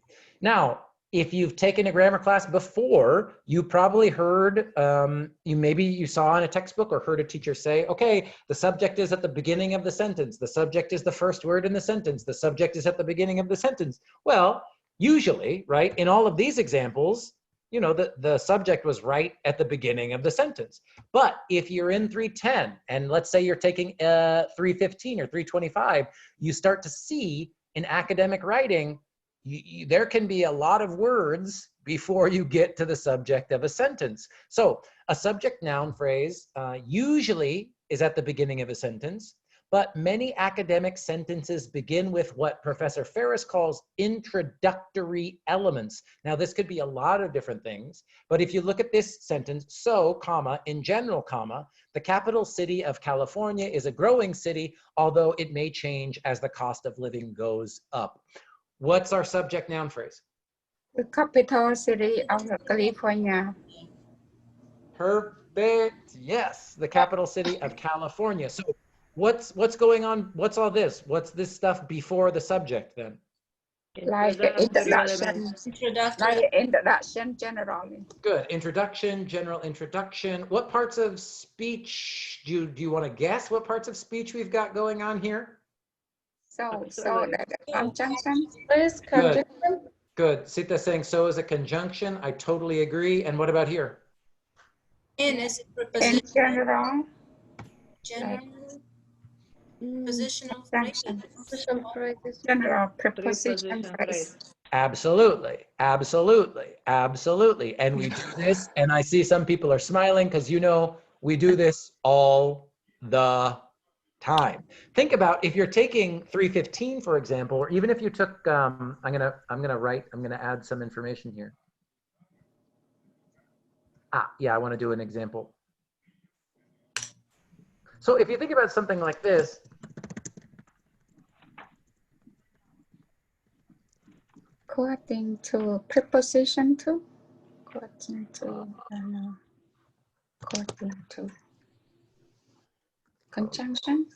[SPEAKER 1] Now, if you've taken a grammar class before, you probably heard, maybe you saw in a textbook or heard a teacher say, okay, the subject is at the beginning of the sentence. The subject is the first word in the sentence. The subject is at the beginning of the sentence. Well, usually, right, in all of these examples, you know, the subject was right at the beginning of the sentence. But if you're in 310, and let's say you're taking 315 or 325, you start to see in academic writing, there can be a lot of words before you get to the subject of a sentence. So a subject noun phrase usually is at the beginning of a sentence, but many academic sentences begin with what Professor Ferris calls introductory elements. Now, this could be a lot of different things, but if you look at this sentence, so, comma, in general, comma, the capital city of California is a growing city, although it may change as the cost of living goes up. What's our subject noun phrase?
[SPEAKER 3] The capital city of California.
[SPEAKER 1] Perfect. Yes, the capital city of California. So what's going on? What's all this? What's this stuff before the subject then?
[SPEAKER 3] Like the introduction.
[SPEAKER 2] Introductory.
[SPEAKER 3] Like introduction generally.
[SPEAKER 1] Good. Introduction, general introduction. What parts of speech do you want to guess? What parts of speech we've got going on here?
[SPEAKER 3] So the conjunction.
[SPEAKER 5] Is conjunction?
[SPEAKER 1] Good. Sita's saying so is a conjunction. I totally agree. And what about here?
[SPEAKER 2] In is a
[SPEAKER 3] In
[SPEAKER 2] preposition.
[SPEAKER 3] general.
[SPEAKER 2] General. Positional
[SPEAKER 3] Conjunction.
[SPEAKER 5] Position phrases.
[SPEAKER 3] General preposition
[SPEAKER 7] Preposition
[SPEAKER 3] phrase.
[SPEAKER 1] Absolutely, absolutely, absolutely. And we do this, and I see some people are smiling because, you know, we do this all the time. Think about if you're taking 315, for example, or even if you took, I'm gonna add some information here. Yeah, I want to do an example. So if you think about something like this,
[SPEAKER 3] According to preposition to. According to. According to. Conjunction.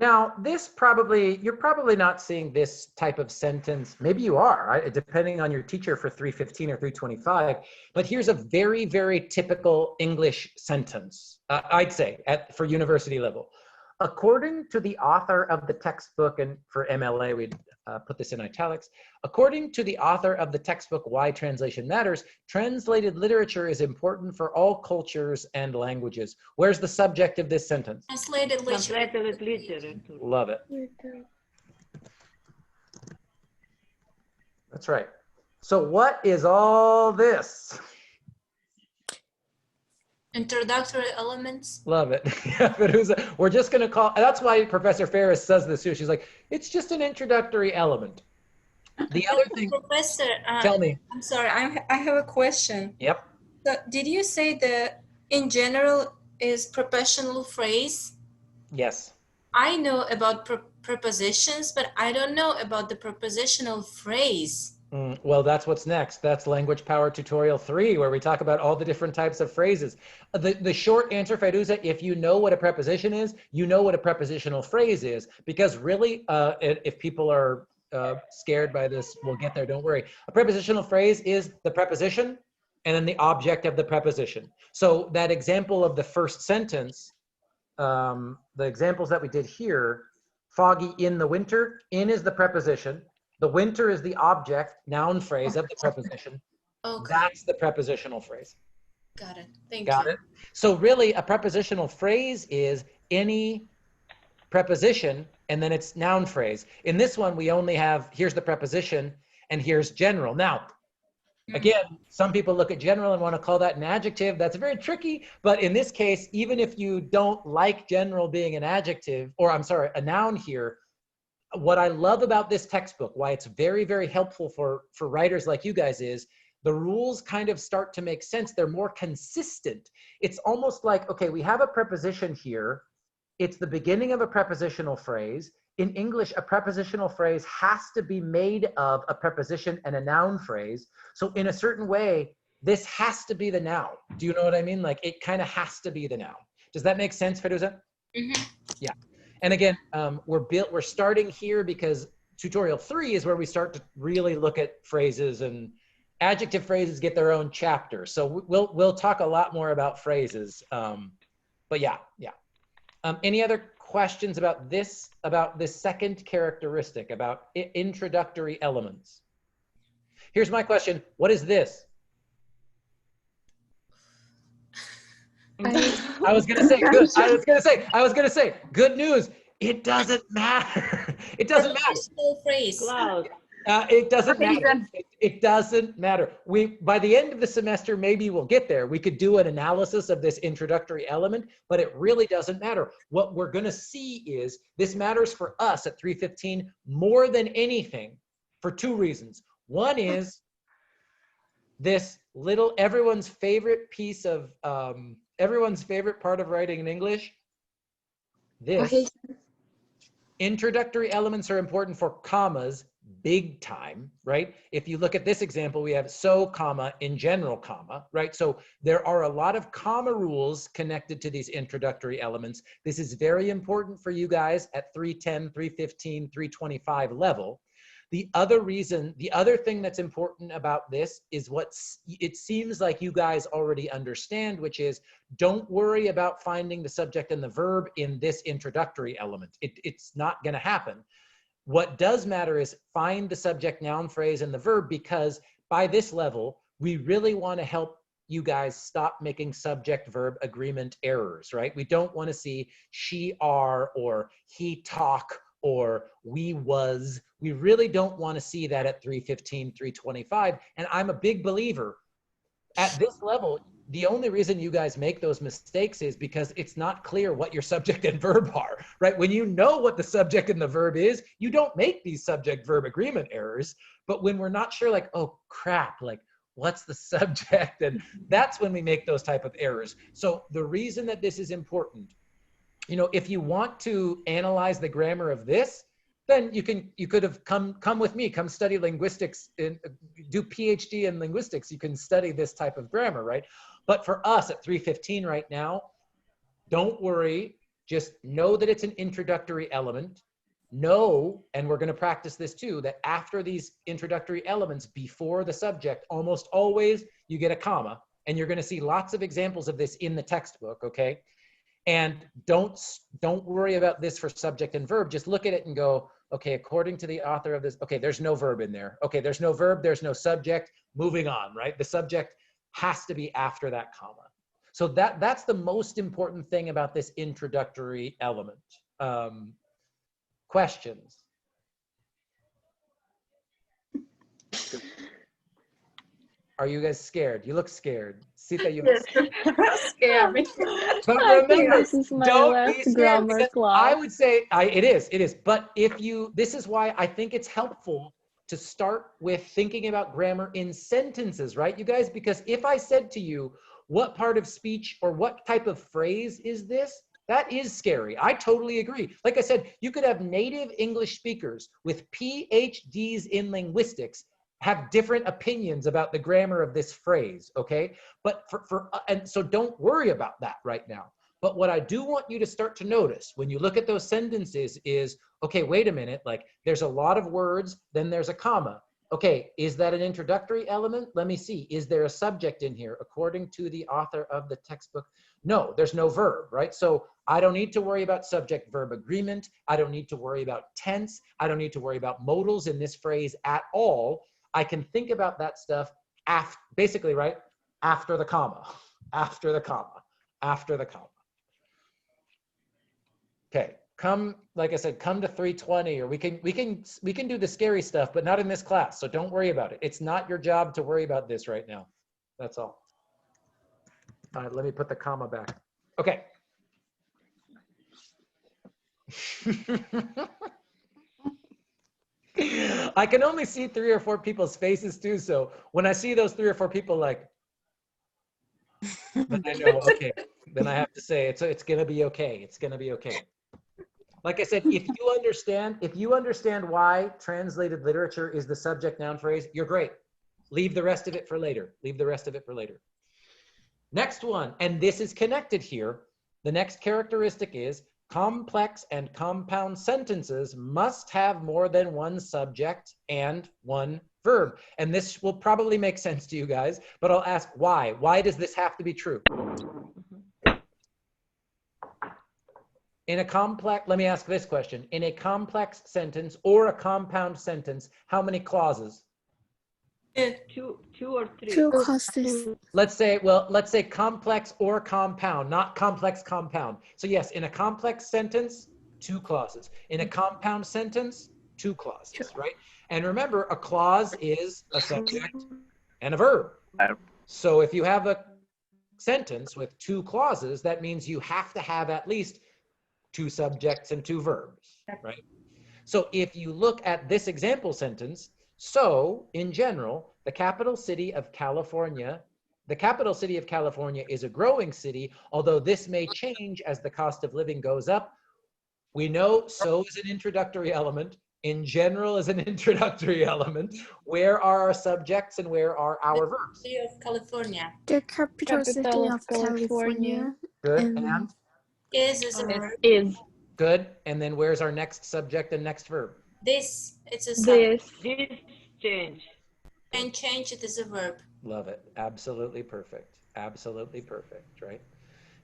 [SPEAKER 1] now, you're probably not seeing this type of sentence. Maybe you are, depending on your teacher for 315 or 325. But here's a very, very typical English sentence, I'd say, for university level. According to the author of the textbook, and for MLA, we'd put this in italics. According to the author of the textbook, Why Translation Matters, translated literature is important for all cultures and languages. Where's the subject of this sentence?
[SPEAKER 2] Translated literature.
[SPEAKER 7] Translated literature.
[SPEAKER 1] Love it. That's right. So what is all this?
[SPEAKER 2] Introductory elements.
[SPEAKER 1] Love it. Yeah, we're just going to call, that's why Professor Ferris says this too. She's like, it's just an introductory element. The other thing,
[SPEAKER 2] Professor,
[SPEAKER 1] tell me.
[SPEAKER 2] I'm sorry, I have a question.
[SPEAKER 1] Yep.
[SPEAKER 2] So did you say that in general is prepositional phrase?
[SPEAKER 1] Yes.
[SPEAKER 2] I know about prepositions, but I don't know about the prepositional phrase.
[SPEAKER 1] Well, that's what's next. That's Language Power Tutorial 3, where we talk about all the different types of phrases. The short answer, Fairuza, if you know what a preposition is, you know what a prepositional phrase is. Because really, if people are scared by this, we'll get there, don't worry. A prepositional phrase is the preposition and then the object of the preposition. So that example of the first sentence, the examples that we did here, foggy in the winter, in is the preposition. The winter is the object, noun phrase of the preposition.
[SPEAKER 2] Okay.
[SPEAKER 1] That's the prepositional phrase.
[SPEAKER 2] Got it. Thank you.
[SPEAKER 1] Got it? So really, a prepositional phrase is any preposition, and then it's noun phrase. In this one, we only have, here's the preposition, and here's general. Now, again, some people look at general and want to call that an adjective. That's very tricky. But in this case, even if you don't like general being an adjective, or I'm sorry, a noun here, what I love about this textbook, why it's very, very helpful for writers like you guys is the rules kind of start to make sense. They're more consistent. It's almost like, okay, we have a preposition here. It's the beginning of a prepositional phrase. In English, a prepositional phrase has to be made of a preposition and a noun phrase. So in a certain way, this has to be the noun. Do you know what I mean? Like it kind of has to be the noun. Does that make sense, Feruza?
[SPEAKER 2] Mhm.
[SPEAKER 1] Yeah. And again, we're starting here because tutorial 3 is where we start to really look at phrases, and adjective phrases get their own chapter. So we'll talk a lot more about phrases. But yeah. Any other questions about this second characteristic, about introductory elements? Here's my question. What is this? I was gonna say good. I was gonna say good news. It doesn't matter. It doesn't matter.
[SPEAKER 2] Conditional phrase.
[SPEAKER 7] Cloud.
[SPEAKER 1] It doesn't matter. It doesn't matter. By the end of the semester, maybe we'll get there. We could do an analysis of this introductory element, but it really doesn't matter. What we're going to see is this matters for us at 315 more than anything for 2 reasons. One is this little, everyone's favorite piece of, everyone's favorite part of writing in English. This introductory elements are important for commas big time, right? If you look at this example, we have so, comma, in general, comma, right? So there are a lot of comma rules connected to these introductory elements. This is very important for you guys at 310, 315, 325 level. The other reason, the other thing that's important about this is what it seems like you guys already understand, which is don't worry about finding the subject and the verb in this introductory element. It's not going to happen. What does matter is find the subject, noun, phrase, and the verb, because by this level, we really want to help you guys stop making subject verb agreement errors, right? We don't want to see she are or he talk or we was. We really don't want to see that at 315, 325. And I'm a big believer at this level, the only reason you guys make those mistakes is because it's not clear what your subject and verb are, right? When you know what the subject and the verb is, you don't make these subject verb agreement errors. But when we're not sure, like, oh crap, like what's the subject? And that's when we make those type of errors. So the reason that this is important, you know, if you want to analyze the grammar of this, then you could have come with me, come study linguistics, and do PhD in linguistics. You can study this type of grammar, right? But for us at 315 right now, don't worry, just know that it's an introductory element. Know, and we're going to practice this too, that after these introductory elements, before the subject, almost always you get a comma, and you're going to see lots of examples of this in the textbook, okay? And don't worry about this for subject and verb. Just look at it and go, okay, according to the author of this, okay, there's no verb in there. Okay, there's no verb, there's no subject, moving on, right? The subject has to be after that comma. So that's the most important thing about this introductory element. Questions? Are you guys scared? You look scared. Sita, you look scared.
[SPEAKER 3] Scare me.
[SPEAKER 1] But
[SPEAKER 4] I think
[SPEAKER 1] remember,
[SPEAKER 4] this is my
[SPEAKER 1] don't
[SPEAKER 4] last
[SPEAKER 1] be scared,
[SPEAKER 4] grammar
[SPEAKER 1] because
[SPEAKER 4] class.
[SPEAKER 1] I would say, it is. But this is why I think it's helpful to start with thinking about grammar in sentences, right, you guys? Because if I said to you, what part of speech or what type of phrase is this? That is scary. I totally agree. Like I said, you could have native English speakers with PhDs in linguistics have different opinions about the grammar of this phrase, okay? But and so don't worry about that right now. But what I do want you to start to notice when you look at those sentences is, okay, wait a minute, like there's a lot of words, then there's a comma. Okay, is that an introductory element? Let me see. Is there a subject in here according to the author of the textbook? No, there's no verb, right? So I don't need to worry about subject verb agreement. I don't need to worry about tense. I don't need to worry about modals in this phrase at all. I can think about that stuff basically, right? After the comma, after the comma, after the comma. Okay, like I said, come to 320, or we can do the scary stuff, but not in this class. So don't worry about it. It's not your job to worry about this right now. That's all. All right, let me put the comma back. Okay. I can only see 3 or 4 people's faces too. So when I see those 3 or 4 people, like, then I know, okay, then I have to say it's gonna be okay. It's gonna be okay. Like I said, if you understand why translated literature is the subject noun phrase, you're great. Leave the rest of it for later. Leave the rest of it for later. Next one, and this is connected here. The next characteristic is complex and compound sentences must have more than one subject and one verb. And this will probably make sense to you guys, but I'll ask why. Why does this have to be true? In a complex, let me ask this question. In a complex sentence or a compound sentence, how many clauses?
[SPEAKER 7] Two or three.
[SPEAKER 5] Two clauses.
[SPEAKER 1] Let's say complex or compound, not complex compound. So yes, in a complex sentence, 2 clauses. In a compound sentence, 2 clauses, right? And remember, a clause is a subject and a verb. So if you have a sentence with 2 clauses, that means you have to have at least 2 subjects and 2 verbs, right? So if you look at this example sentence, so in general, the capital city of California is a growing city, although this may change as the cost of living goes up. We know so is an introductory element. In general is an introductory element. Where are our subjects and where are our verbs?
[SPEAKER 2] City of California.
[SPEAKER 5] The capital city of California.
[SPEAKER 1] Good, and?
[SPEAKER 2] Is a verb.
[SPEAKER 4] Is.
[SPEAKER 1] Good, and then where's our next subject and next verb?
[SPEAKER 2] This, it's a subject.
[SPEAKER 4] This.
[SPEAKER 7] Change.
[SPEAKER 2] And change, it is a verb.
[SPEAKER 1] Love it. Absolutely perfect. Absolutely perfect, right?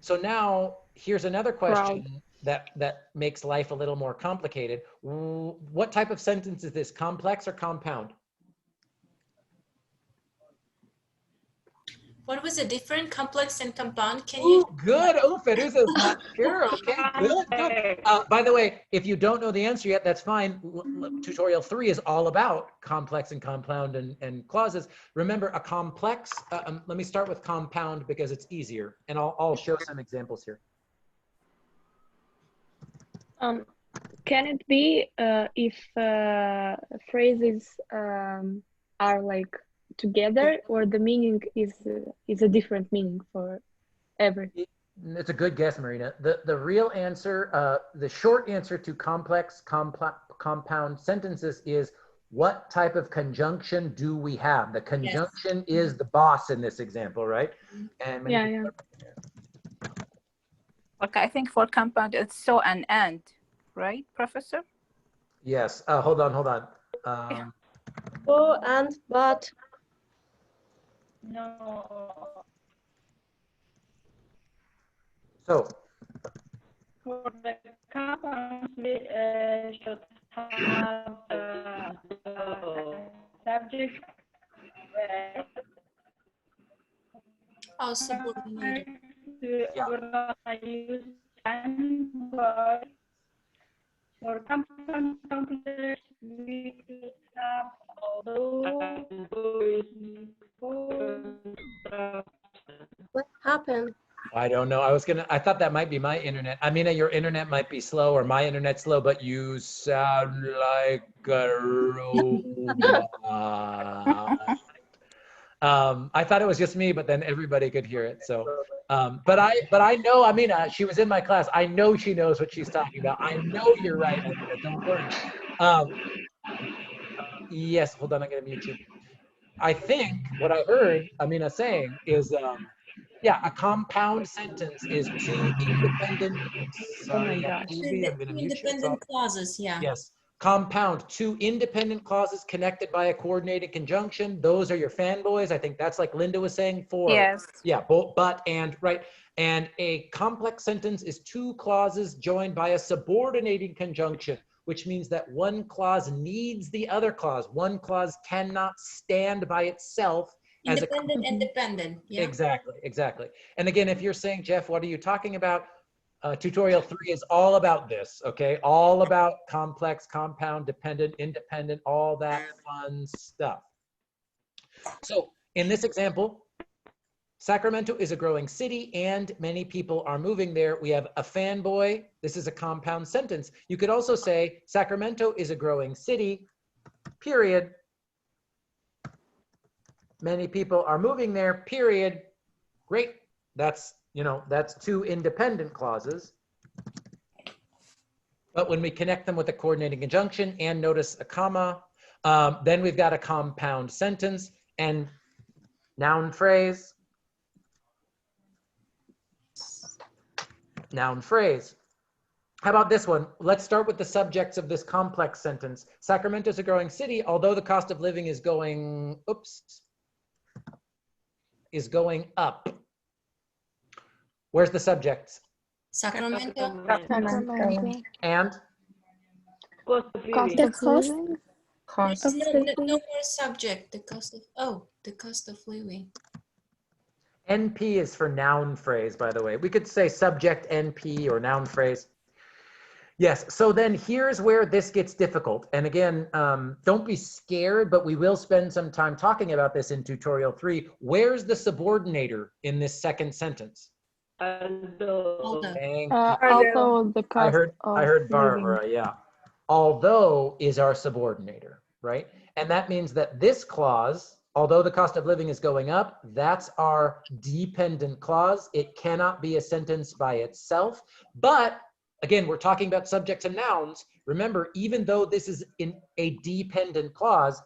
[SPEAKER 1] So now here's another question that makes life a little more complicated. What type of sentence is this? Complex or compound?
[SPEAKER 2] What was the difference? Complex and compound? Can
[SPEAKER 1] Ooh,
[SPEAKER 2] you?
[SPEAKER 1] good. Oh, Feruza's not sure. Okay, good, good. By the way, if you don't know the answer yet, that's fine. Tutorial 3 is all about complex and compound and clauses. Remember, a complex, let me start with compound because it's easier, and I'll show some examples here.
[SPEAKER 4] Can it be if phrases are like together, or the meaning is a different meaning for every?
[SPEAKER 1] It's a good guess, Marina. The real answer, the short answer to complex compound sentences is, what type of conjunction do we have? The conjunction is the boss in this example, right? And
[SPEAKER 4] Yeah.
[SPEAKER 8] Okay, I think for compound it's so and, right, Professor?
[SPEAKER 1] Yes. Hold on.
[SPEAKER 5] So and but.
[SPEAKER 4] No.
[SPEAKER 1] So
[SPEAKER 4] For the compound, we should have subject.
[SPEAKER 2] Oh, subordinated.
[SPEAKER 4] We're gonna use and but for compound complex, we could have although.
[SPEAKER 5] What happened?
[SPEAKER 1] I don't know. I thought that might be my internet. I mean, your internet might be slow or my internet's slow, but you sound like a robot. I thought it was just me, but then everybody could hear it. So, but I know, Amina, she was in my class. I know she knows what she's talking about. I know you're right, Amina, don't worry. Yes, hold on, I'm gonna mute you. I think what I heard Amina saying is, yeah, a compound sentence is 2 independent, sorry,
[SPEAKER 4] gosh.
[SPEAKER 1] Abby, I'm gonna mute you. It's all-
[SPEAKER 2] Independent clauses, yeah.
[SPEAKER 1] Yes, compound, 2 independent clauses connected by a coordinated conjunction. Those are your fanboys. I think that's like Linda was saying for,
[SPEAKER 8] Yes.
[SPEAKER 1] yeah, both, but, and, right? And a complex sentence is 2 clauses joined by a subordinating conjunction, which means that one clause needs the other clause. One clause cannot stand by itself as a
[SPEAKER 2] Independent, yeah.
[SPEAKER 1] Exactly. And again, if you're saying, Jeff, what are you talking about? Tutorial 3 is all about this, okay? All about complex, compound, dependent, independent, all that fun stuff. So in this example, Sacramento is a growing city and many people are moving there. We have a fanboy. This is a compound sentence. You could also say Sacramento is a growing city, period. Many people are moving there, period. Great. That's 2 independent clauses. But when we connect them with a coordinating conjunction and notice a comma, then we've got a compound sentence and noun phrase. noun phrase. How about this one? Let's start with the subjects of this complex sentence. Sacramento is a growing city, although the cost of living is going, is going up. Where's the subject?
[SPEAKER 2] Sacramento.
[SPEAKER 4] Sacramento.
[SPEAKER 1] And
[SPEAKER 7] Cost of
[SPEAKER 4] Cost
[SPEAKER 7] living.
[SPEAKER 4] of living.
[SPEAKER 3] Cost.
[SPEAKER 2] No more subject. The cost of living.
[SPEAKER 1] NP is for noun phrase, by the way. We could say subject NP or noun phrase. Yes, so then here's where this gets difficult. And again, don't be scared, but we will spend some time talking about this in tutorial 3. Where's the subordinator in this second sentence?
[SPEAKER 2] Although.
[SPEAKER 1] Thank you.
[SPEAKER 4] Although the
[SPEAKER 1] I
[SPEAKER 4] cost
[SPEAKER 1] heard
[SPEAKER 4] of
[SPEAKER 1] Barbara,
[SPEAKER 4] living.
[SPEAKER 1] yeah. Although is our subordinator, right? And that means that this clause, although the cost of living is going up, that's our dependent clause. It cannot be a sentence by itself. But again, we're talking about subjects and nouns. Remember, even though this is in a dependent clause,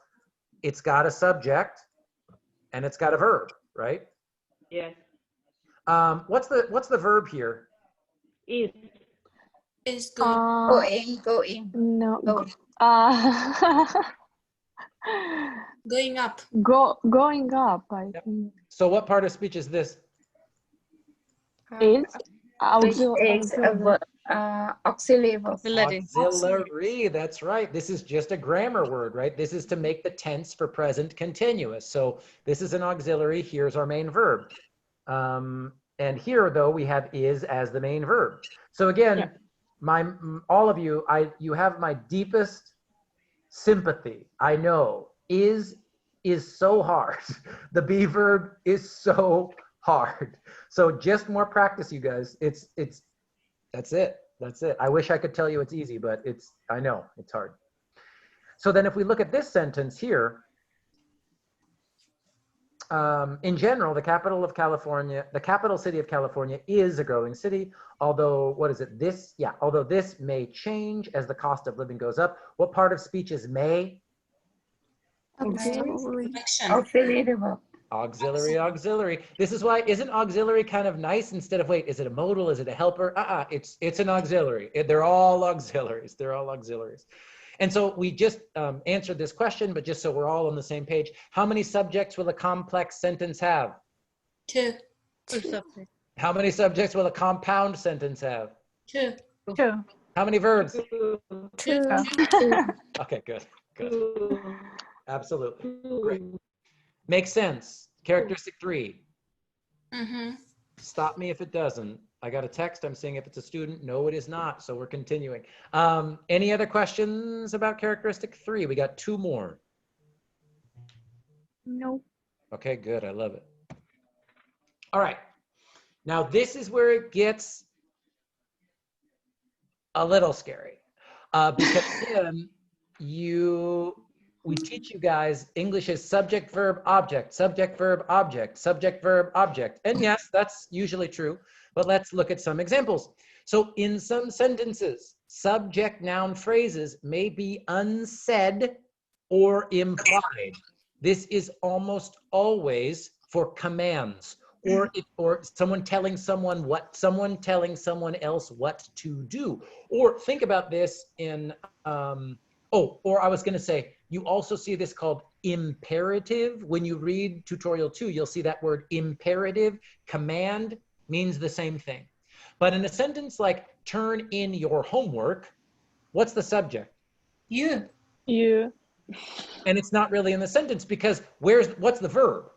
[SPEAKER 1] it's got a subject and it's got a verb, right?
[SPEAKER 7] Yes.
[SPEAKER 1] What's the verb here?
[SPEAKER 2] Is going.
[SPEAKER 3] Going.
[SPEAKER 4] No.
[SPEAKER 3] Going.
[SPEAKER 2] Going up.
[SPEAKER 4] Going up, I think.
[SPEAKER 1] So what part of speech is this?
[SPEAKER 4] Is
[SPEAKER 3] Which is auxiliary verb.
[SPEAKER 1] Auxiliary, that's right. This is just a grammar word, right? This is to make the tense for present continuous. So this is an auxiliary. Here's our main verb. And here, though, we have is as the main verb. So again, all of you, you have my deepest sympathy. I know is so hard. The be verb is so hard. So just more practice, you guys. That's it. That's it. I wish I could tell you it's easy, but I know it's hard. So then if we look at this sentence here, in general, the capital city of California is a growing city, although, although this may change as the cost of living goes up. What part of speech is may?
[SPEAKER 3] Auxiliary verb.
[SPEAKER 1] Auxiliary. This is why, isn't auxiliary kind of nice instead of, wait, is it a modal? Is it a helper? It's an auxiliary. They're all auxiliaries. They're all auxiliaries. And so we just answered this question, but just so we're all on the same page, how many subjects will a complex sentence have?
[SPEAKER 2] 2.
[SPEAKER 1] How many subjects will a compound sentence have?
[SPEAKER 2] 2.
[SPEAKER 1] How many verbs?
[SPEAKER 2] 2.
[SPEAKER 1] Okay, good. Absolutely. Great. Makes sense. Characteristic 3.
[SPEAKER 2] Mm-hmm.
[SPEAKER 1] Stop me if it doesn't. I got a text. I'm saying if it's a student. No, it is not. So we're continuing. Any other questions about characteristic 3? We got 2 more.
[SPEAKER 4] No.
[SPEAKER 1] Okay, good. I love it. All right. Now this is where it gets a little scary. Because again, we teach you guys English is subject, verb, object, subject, verb, object, subject, verb, object. And yes, that's usually true, but let's look at some examples. So in some sentences, subject noun phrases may be unsaid or implied. This is almost always for commands or someone telling someone else what to do. Or think about this in, or I was going to say, you also see this called imperative. When you read tutorial 2, you'll see that word imperative. Command means the same thing. But in a sentence like turn in your homework, what's the subject?
[SPEAKER 2] You.
[SPEAKER 1] And it's not really in the sentence because what's the verb?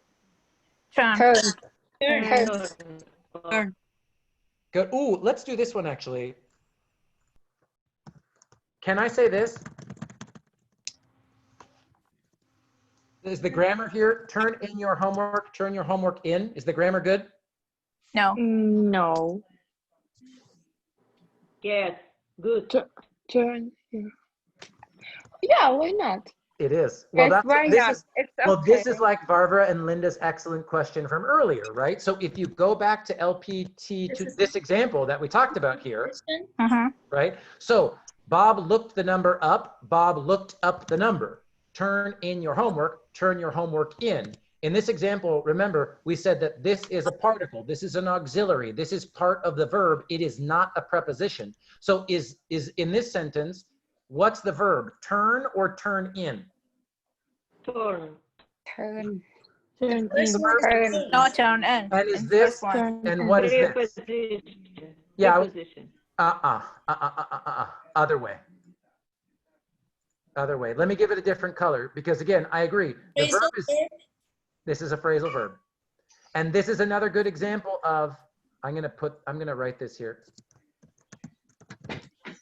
[SPEAKER 3] Turn.
[SPEAKER 1] Good. Ooh, let's do this one actually. Can I say this? Is the grammar here, turn in your homework, turn your homework in? Is the grammar good?
[SPEAKER 8] No.
[SPEAKER 4] No.
[SPEAKER 7] Yes, good.
[SPEAKER 4] Turn here. Yeah, why not?
[SPEAKER 1] It is. Well,
[SPEAKER 3] It's
[SPEAKER 1] this is like Barbara and Linda's excellent question from earlier, right? So if you go back to LPT, to this example that we talked about here, right? So Bob looked the number up, Bob looked up the number. Turn in your homework, turn your homework in. In this example, remember, we said that this is a particle. This is an auxiliary. This is part of the verb. It is not a preposition. So is in this sentence, what's the verb? Turn or turn in?
[SPEAKER 5] Turn.
[SPEAKER 3] Turn.
[SPEAKER 4] Turn
[SPEAKER 2] First
[SPEAKER 4] in.
[SPEAKER 2] one is
[SPEAKER 3] Turn.
[SPEAKER 2] in.
[SPEAKER 8] No, turn in.
[SPEAKER 1] And is
[SPEAKER 8] In
[SPEAKER 1] this,
[SPEAKER 8] first one.
[SPEAKER 4] Turn
[SPEAKER 1] and
[SPEAKER 4] in.
[SPEAKER 1] what is this?
[SPEAKER 5] Preposition.
[SPEAKER 1] Yeah.
[SPEAKER 5] Preposition.
[SPEAKER 1] Other way. Other way. Let me give it a different color because again, I agree. The
[SPEAKER 2] Phrasal
[SPEAKER 1] verb is,
[SPEAKER 2] verb.
[SPEAKER 1] this is a phrasal verb. And this is another good example of, I'm going to write this here.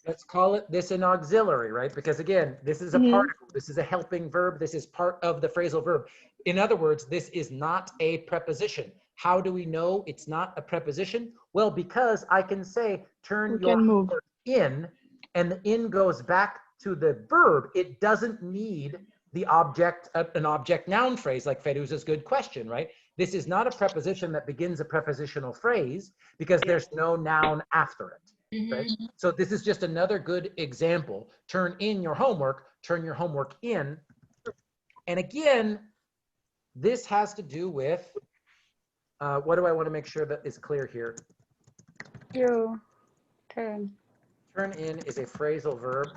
[SPEAKER 1] Let's call it this an auxiliary, right? Because again, this is a particle. This is a helping verb. This is part of the phrasal verb. In other words, this is not a preposition. How do we know it's not a preposition? Well, because I can say turn
[SPEAKER 4] We
[SPEAKER 1] your
[SPEAKER 4] can move.
[SPEAKER 1] verb in, and the in goes back to the verb. It doesn't need the object, an object noun phrase like Feruza's good question, right? This is not a preposition that begins a prepositional phrase because there's no noun after it. Right? So this is just another good example. Turn in your homework, turn your homework in. And again, this has to do with, what do I want to make sure that is clear here?
[SPEAKER 3] You. Turn.
[SPEAKER 1] Turn in is a phrasal verb.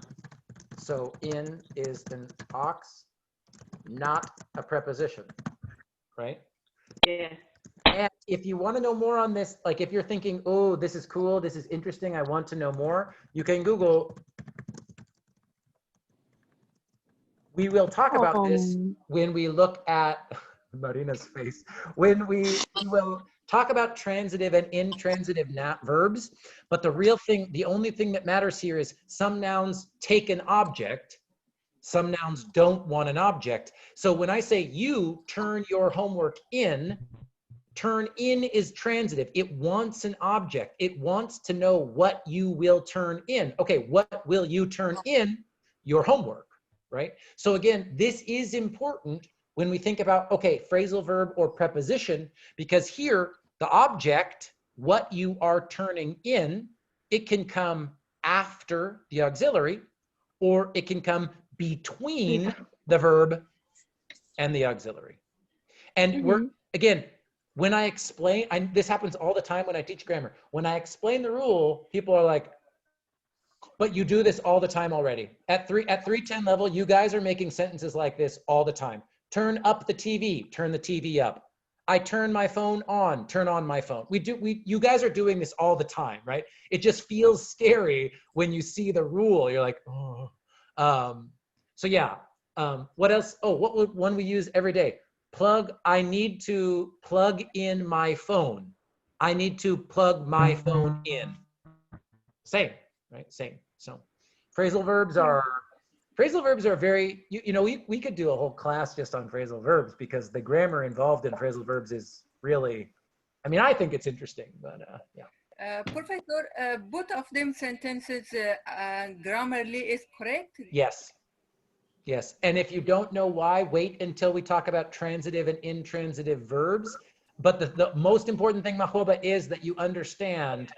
[SPEAKER 1] So in is an aux, not a preposition, right?
[SPEAKER 5] Yes.
[SPEAKER 1] And if you want to know more on this, like if you're thinking, oh, this is cool, this is interesting, I want to know more, you can Google. We will talk about this when we look at Marina's face, when we will talk about transitive and intransitive verbs. But the real thing, the only thing that matters here is some nouns take an object, some nouns don't want an object. So when I say you turn your homework in, turn in is transitive. It wants an object. It wants to know what you will turn in. Okay, what will you turn in? Your homework, right? So again, this is important when we think about, okay, phrasal verb or preposition, because here, the object, what you are turning in, it can come after the auxiliary, or it can come between the verb and the auxiliary. And we're, again, when I explain, this happens all the time when I teach grammar. When I explain the rule, people are like, but you do this all the time already. At 310 level, you guys are making sentences like this all the time. Turn up the TV, turn the TV up. I turn my phone on, turn on my phone. You guys are doing this all the time, right? It just feels scary when you see the rule. You're like, oh. So yeah, what else? Oh, what would one we use every day? I need to plug in my phone. I need to plug my phone in. Same, right? Same. So phrasal verbs are very, you know, we could do a whole class just on phrasal verbs because the grammar involved in phrasal verbs is really, I mean, I think it's interesting, but yeah.
[SPEAKER 9] Professor, both of them sentences grammarly is correct?
[SPEAKER 1] Yes. Yes, and if you don't know why, wait until we talk about transitive and intransitive verbs. But the most important thing, Mahoba, is that you understand,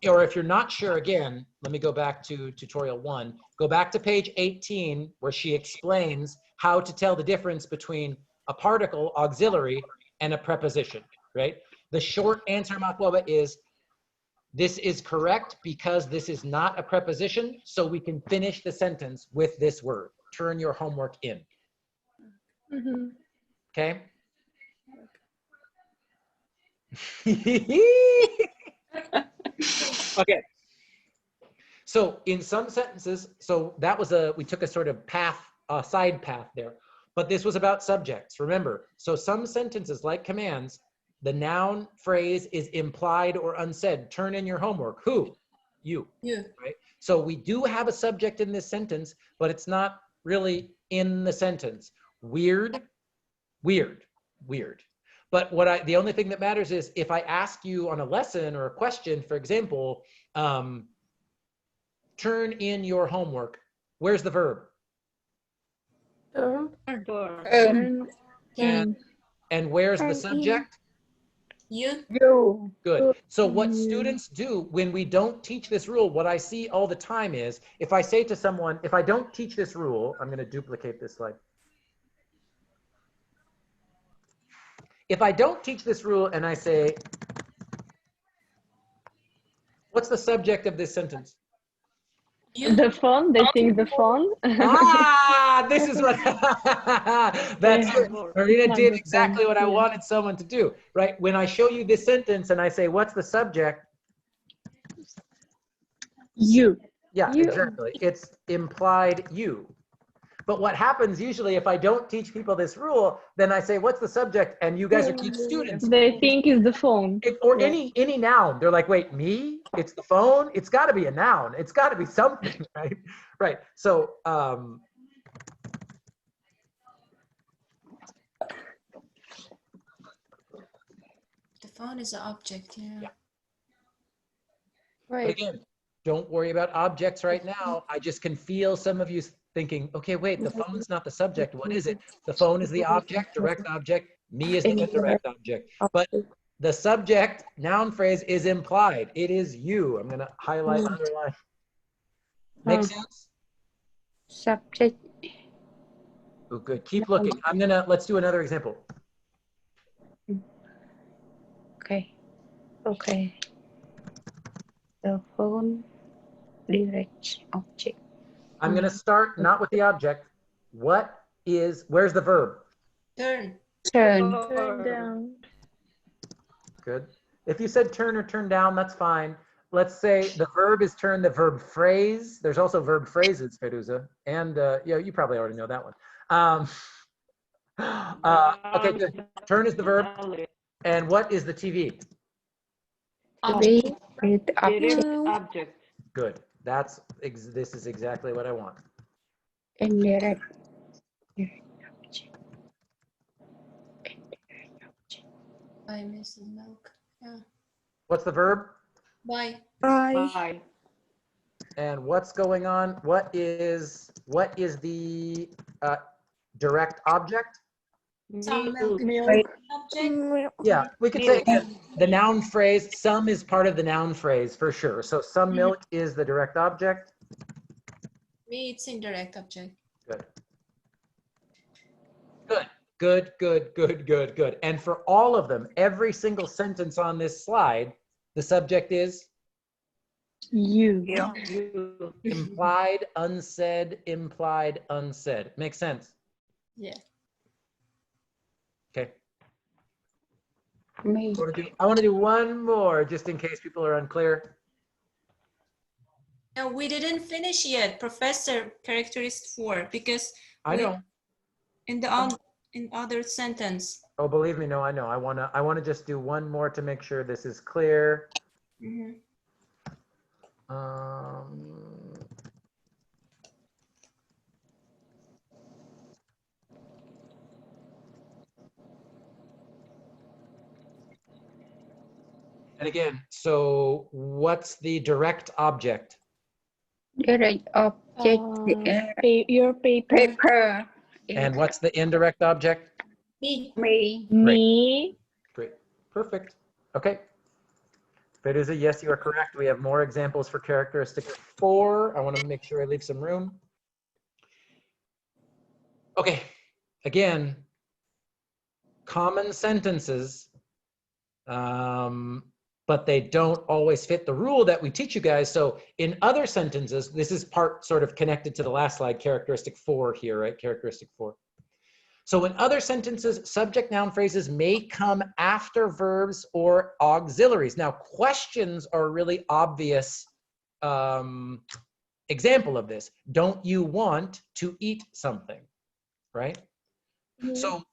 [SPEAKER 1] or if you're not sure, again, let me go back to tutorial 1. Go back to page 18, where she explains how to tell the difference between a particle, auxiliary, and a preposition, right? The short answer, Mahoba, is this is correct because this is not a preposition, so we can finish the sentence with this word. Turn your homework in. Okay? Okay. So in some sentences, so that was we took a sort of path, a side path there, but this was about subjects, remember. So some sentences like commands, the noun phrase is implied or unsaid. Turn in your homework. Who? You.
[SPEAKER 2] You.
[SPEAKER 1] Right? So we do have a subject in this sentence, but it's not really in the sentence. Weird, weird, weird. But the only thing that matters is if I ask you on a lesson or a question, for example, turn in your homework, where's the verb?
[SPEAKER 3] Turn.
[SPEAKER 1] And where's the subject?
[SPEAKER 2] You.
[SPEAKER 3] You.
[SPEAKER 1] Good. So what students do when we don't teach this rule, what I see all the time is, if I say to someone, if I don't teach this rule, I'm going to duplicate this slide. if I don't teach this rule and I say, what's the subject of this sentence?
[SPEAKER 2] You.
[SPEAKER 4] The phone, they think the phone.
[SPEAKER 1] Ah, this is what, that's
[SPEAKER 4] Yeah.
[SPEAKER 1] it. Marina
[SPEAKER 4] Not
[SPEAKER 1] did
[SPEAKER 4] the
[SPEAKER 1] exactly
[SPEAKER 4] phone,
[SPEAKER 1] what I
[SPEAKER 4] yeah.
[SPEAKER 1] wanted someone to do, right? When I show you this sentence and I say, what's the subject?
[SPEAKER 8] You.
[SPEAKER 1] Yeah,
[SPEAKER 4] You.
[SPEAKER 1] exactly. It's implied you. But what happens usually if I don't teach people this rule, then I say, what's the subject? And you guys are good students.
[SPEAKER 4] They think it's the phone.
[SPEAKER 1] Or
[SPEAKER 4] Yeah.
[SPEAKER 1] any noun. They're like, wait, me? It's the phone? It's got to be a noun. It's got to be something, right? Right. So,
[SPEAKER 2] The phone is an object, yeah.
[SPEAKER 1] but
[SPEAKER 4] Right.
[SPEAKER 1] again, don't worry about objects right now. I just can feel some of you thinking, okay, wait, the phone's not the subject. What is it? The phone is the object, direct object. Me is the indirect object. But the subject noun phrase is implied. It is you. I'm going to highlight, underline. Make sense?
[SPEAKER 3] Subject.
[SPEAKER 1] Oh, good. Keep looking. Let's do another example.
[SPEAKER 3] Okay. Okay. The phone direct object.
[SPEAKER 1] I'm going to start not with the object. Where's the verb?
[SPEAKER 2] Turn.
[SPEAKER 3] Turn.
[SPEAKER 4] Turn down.
[SPEAKER 1] Good. If you said turn or turn down, that's fine. Let's say the verb is turn, the verb phrase. There's also verb phrases, Feruza. And yeah, you probably already know that one. Okay, good. Turn is the verb. And what is the TV?
[SPEAKER 3] Be with object.
[SPEAKER 5] Direct object.
[SPEAKER 1] Good. This is exactly what I want.
[SPEAKER 3] Indirect. Direct object. Indirect object.
[SPEAKER 2] Buy Mrs. Milk. Yeah.
[SPEAKER 1] What's the verb?
[SPEAKER 2] Buy.
[SPEAKER 5] Bye.
[SPEAKER 1] And what's going on? What is the direct object?
[SPEAKER 2] Some milk.
[SPEAKER 4] Milk.
[SPEAKER 2] Object.
[SPEAKER 1] Yeah, we could say again, the noun phrase, some is part of the noun phrase for sure. So some milk is the direct object.
[SPEAKER 2] Me, it's indirect object.
[SPEAKER 1] Good. Good, good, good, good, good, good. And for all of them, every single sentence on this slide, the subject is
[SPEAKER 4] You.
[SPEAKER 5] You.
[SPEAKER 1] implied, unsaid, implied, unsaid. Makes sense?
[SPEAKER 2] Yeah.
[SPEAKER 1] Okay.
[SPEAKER 3] Me.
[SPEAKER 1] I want to do one more just in case people are unclear.
[SPEAKER 2] No, we didn't finish yet, Professor, characteristic 4, because
[SPEAKER 1] I know.
[SPEAKER 2] in other sentence.
[SPEAKER 1] Oh, believe me, no, I know. I wanna just do one more to make sure this is clear. And again, so what's the direct object?
[SPEAKER 3] Direct object.
[SPEAKER 4] Your paper.
[SPEAKER 3] Paper.
[SPEAKER 1] And what's the indirect object?
[SPEAKER 2] Me.
[SPEAKER 3] Me.
[SPEAKER 4] Me.
[SPEAKER 1] Great. Perfect. Okay. Feruza, yes, you are correct. We have more examples for characteristic 4. I want to make sure I leave some room. Okay. Again, common sentences, but they don't always fit the rule that we teach you guys. So in other sentences, this is part sort of connected to the last slide, characteristic 4 here, right? Characteristic 4. So in other sentences, subject noun phrases may come after verbs or auxiliaries. Now, questions are a really obvious example of this. Don't you want to eat something, right? So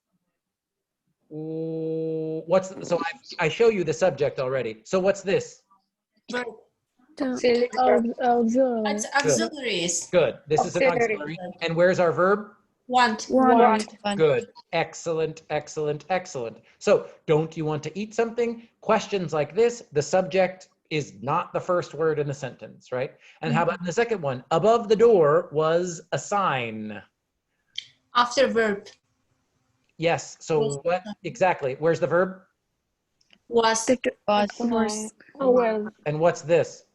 [SPEAKER 1] I show you the subject already. So what's this?
[SPEAKER 2] Verb.
[SPEAKER 4] Auxiliary.
[SPEAKER 2] It's auxiliaries.
[SPEAKER 1] Good. This is an auxiliary. And where's our verb?
[SPEAKER 2] Want.
[SPEAKER 1] Good. Excellent, excellent, excellent. So don't you want to eat something? Questions like this, the subject is not the first word in the sentence, right? And how about in the second one? Above the door was a sign.
[SPEAKER 2] After verb.
[SPEAKER 1] Yes. So what exactly? Where's the verb?
[SPEAKER 2] Was.
[SPEAKER 4] Oh, well.
[SPEAKER 1] And what's this?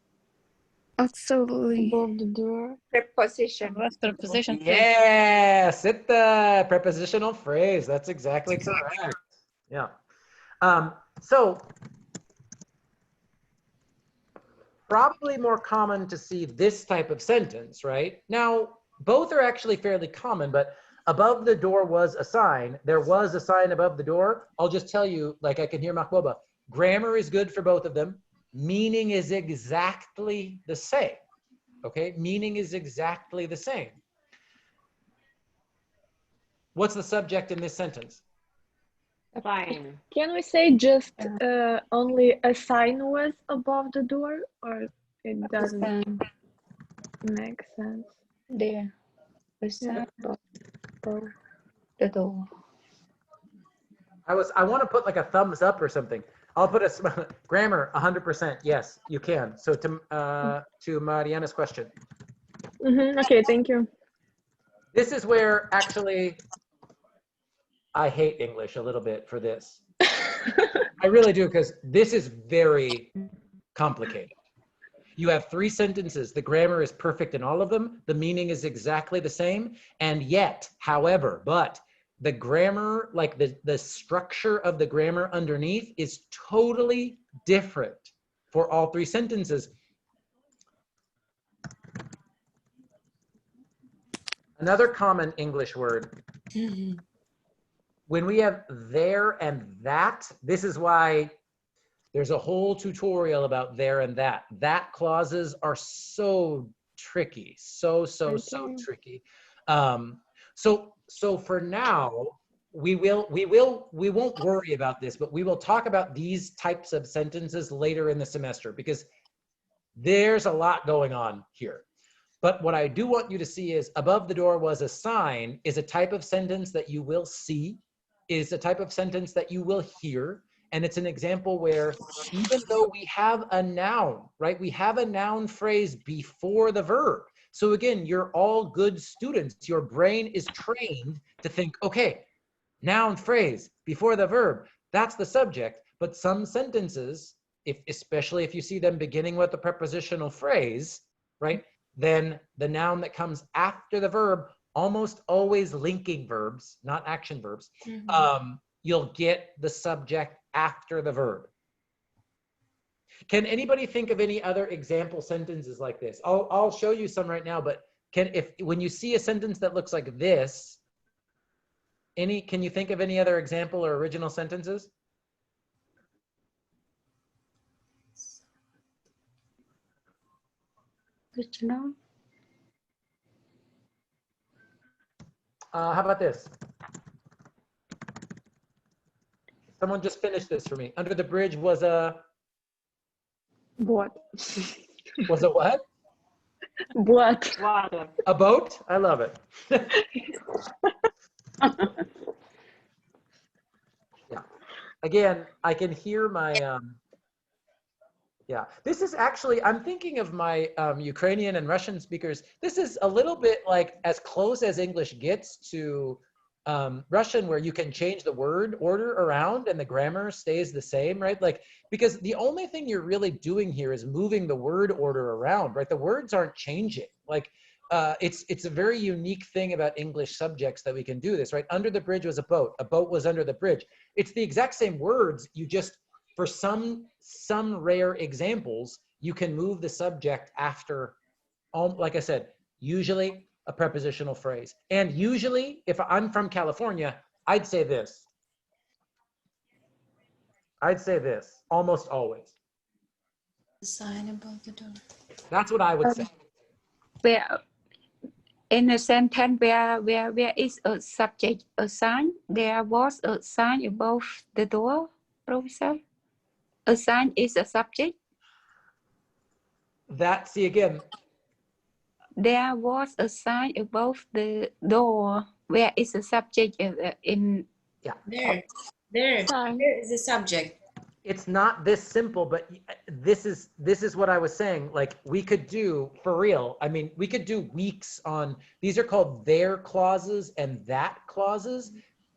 [SPEAKER 3] Auxiliary.
[SPEAKER 4] Above the door.
[SPEAKER 3] Preposition.
[SPEAKER 8] Preposition.
[SPEAKER 1] Yes, it's the prepositional phrase. That's exactly correct. Yeah. So probably more common to see this type of sentence, right? Now, both are actually fairly common, but above the door was a sign. There was a sign above the door. I'll just tell you, like I can hear Mahbuba, grammar is good for both of them. Meaning is exactly the same, okay? Meaning is exactly the same. What's the subject in this sentence?
[SPEAKER 5] Sign.
[SPEAKER 4] Can we say just only a sign was above the door, or it doesn't
[SPEAKER 3] Sign
[SPEAKER 4] make sense?
[SPEAKER 3] there. A sign above the door.
[SPEAKER 1] I want to put like a thumbs up or something. I'll put a grammar 100%. Yes, you can. So to Mariana's question,
[SPEAKER 4] Okay, thank you.
[SPEAKER 1] this is where actually I hate English a little bit for this. I really do, because this is very complicated. You have 3 sentences. The grammar is perfect in all of them. The meaning is exactly the same. And yet, however, but the grammar, like the structure of the grammar underneath is totally different for all 3 sentences. Another common English word, when we have there and that, this is why there's a whole tutorial about there and that. That clauses are so tricky, so tricky. So for now, we won't worry about this, but we will talk about these types of sentences later in the semester, because there's a lot going on here. But what I do want you to see is above the door was a sign is a type of sentence that you will see, is a type of sentence that you will hear. And it's an example where even though we have a noun, right? We have a noun phrase before the verb. So again, you're all good students. Your brain is trained to think, okay, noun phrase before the verb, that's the subject. But some sentences, especially if you see them beginning with a prepositional phrase, right? Then the noun that comes after the verb, almost always linking verbs, not action verbs, you'll get the subject after the verb. Can anybody think of any other example sentences like this? I'll show you some right now, but when you see a sentence that looks like this, can you think of any other example or original sentences?
[SPEAKER 3] Original.
[SPEAKER 1] How about this? Someone just finished this for me. Under the bridge was a...
[SPEAKER 4] What?
[SPEAKER 1] Was a what?
[SPEAKER 4] What?
[SPEAKER 5] Water.
[SPEAKER 1] A boat? I love it. Yeah. Again, I can hear my... Yeah, this is actually, I'm thinking of my Ukrainian and Russian speakers. This is a little bit like as close as English gets to Russian, where you can change the word order around and the grammar stays the same, right? Like, because the only thing you're really doing here is moving the word order around, right? The words aren't changing. Like, it's a very unique thing about English subjects that we can do this, right? Under the bridge was a boat was under the bridge. It's the exact same words, you just, for some rare examples, you can move the subject after, like I said, usually a prepositional phrase. And usually, if I'm from California, I'd say this. I'd say this, almost always.
[SPEAKER 2] The sign above the door.
[SPEAKER 1] That's what I would say.
[SPEAKER 3] Where in a sentence where is a subject, a sign, there was a sign above the door, Professor. A sign is a subject.
[SPEAKER 1] See again.
[SPEAKER 3] There was a sign above the door. Where is the subject in?
[SPEAKER 1] Yeah.
[SPEAKER 2] There is the subject.
[SPEAKER 1] It's not this simple, but this is what I was saying. Like, we could do, for real, I mean, we could do weeks on, these are called there clauses and that clauses,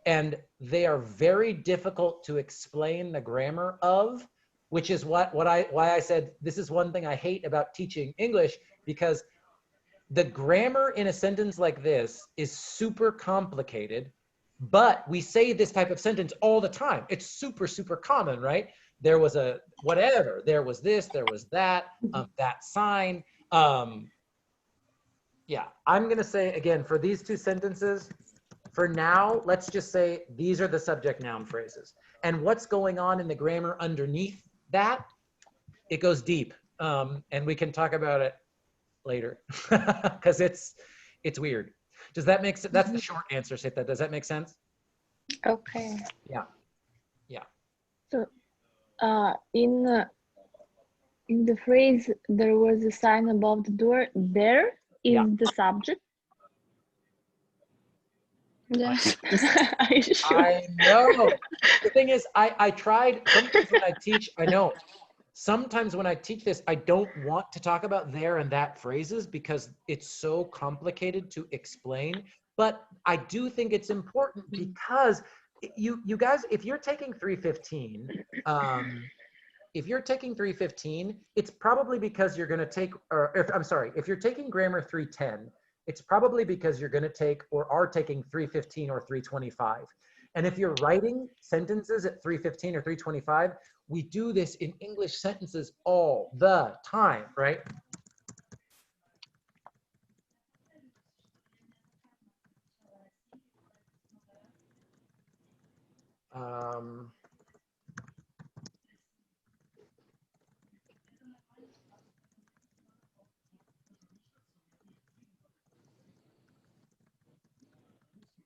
[SPEAKER 1] and they are very difficult to explain the grammar of, which is why I said this is one thing I hate about teaching English, because the grammar in a sentence like this is super complicated, But we say this type of sentence all the time. It's super, super common, right? There was a whatever, there was this, there was that, that sign. Yeah, I'm gonna say again, for these two sentences, for now, let's just say these are the subject noun phrases. And what's going on in the grammar underneath that, it goes deep. And we can talk about it later because it's weird. Does that make sense? That's the short answer, Sita. Does that make sense?
[SPEAKER 3] Okay.
[SPEAKER 1] Yeah. Yeah.
[SPEAKER 4] So in the phrase, there was a sign above the door, there is
[SPEAKER 1] Yeah.
[SPEAKER 4] the subject.
[SPEAKER 8] Yes.
[SPEAKER 4] Are you sure?
[SPEAKER 1] I know. The thing is, I tried, sometimes when I teach, I know, sometimes when I teach this, I don't want to talk about there and that phrases because it's so complicated to explain. But I do think it's important because you guys, if you're taking 315, if you're taking 315, it's probably because you're going to take, or if, I'm sorry, if you're taking grammar 310, it's probably because you're going to take or are taking 315 or 325. And if you're writing sentences at 315 or 325, we do this in English sentences all the time, right?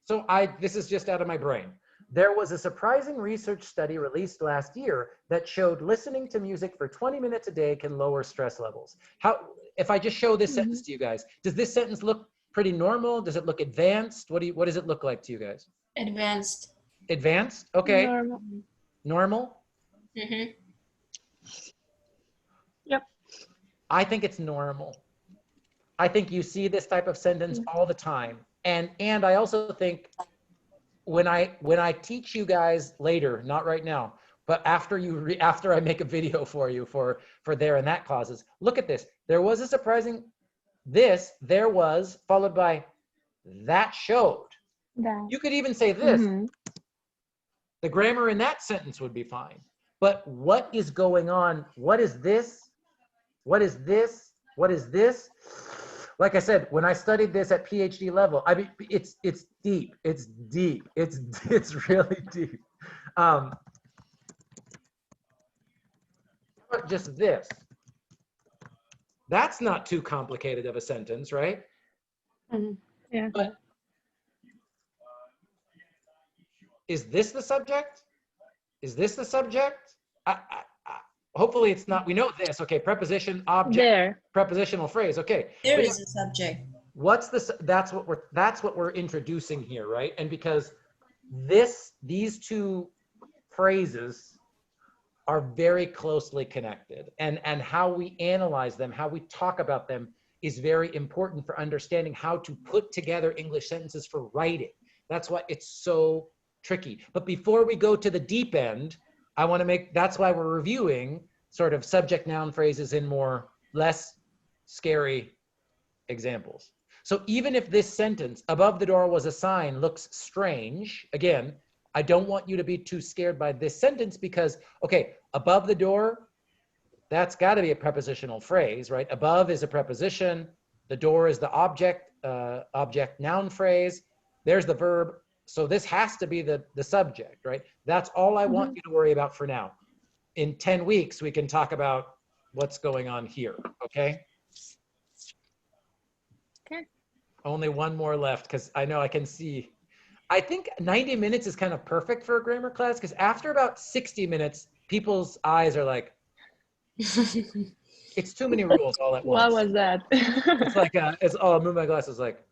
[SPEAKER 1] So this is just out of my brain. There was a surprising research study released last year that showed listening to music for 20 minutes a day can lower stress levels. If I just show this sentence to you guys, does this sentence look pretty normal? Does it look advanced? What does it look like to you guys?
[SPEAKER 2] Advanced.
[SPEAKER 1] Advanced? Okay.
[SPEAKER 4] Normal.
[SPEAKER 1] Normal?
[SPEAKER 2] Mm-hmm.
[SPEAKER 4] Yep.
[SPEAKER 1] I think it's normal. I think you see this type of sentence all the time. And I also think when I teach you guys later, not right now, but after I make a video for you for there and that clauses, look at this. There was a surprising there was followed by that showed.
[SPEAKER 4] That.
[SPEAKER 1] You could even say this. The grammar in that sentence would be fine. But what is going on? What is this? What is this? What is this? Like I said, when I studied this at PhD level, I mean, it's deep. It's deep. It's really deep. Just this. That's not too complicated of a sentence, right?
[SPEAKER 4] Yeah.
[SPEAKER 1] But is this the subject? Is this the subject? Hopefully it's not. We know this. Okay, preposition, object,
[SPEAKER 4] There.
[SPEAKER 1] prepositional phrase. Okay.
[SPEAKER 2] There is a subject.
[SPEAKER 1] What's this? That's what we're introducing here, right? And because these two phrases are very closely connected, and how we analyze them, how we talk about them is very important for understanding how to put together English sentences for writing. That's why it's so tricky. But before we go to the deep end, I want to that's why we're reviewing sort of subject noun phrases in less scary examples. So even if this sentence, above the door was a sign, looks strange, again, I don't want you to be too scared by this sentence because, okay, above the door, that's got to be a prepositional phrase, right? Above is a preposition. The door is the object noun phrase. There's the verb. So this has to be the subject, right? That's all I want you to worry about for now. In 10 weeks, we can talk about what's going on here, okay?
[SPEAKER 4] Okay.
[SPEAKER 1] Only one more left because I know I can see. I think 90 minutes is kind of perfect for a grammar class because after about 60 minutes, people's eyes are like, it's too many rules all at once.
[SPEAKER 4] What was that?
[SPEAKER 1] It's like, I'll move my glasses like.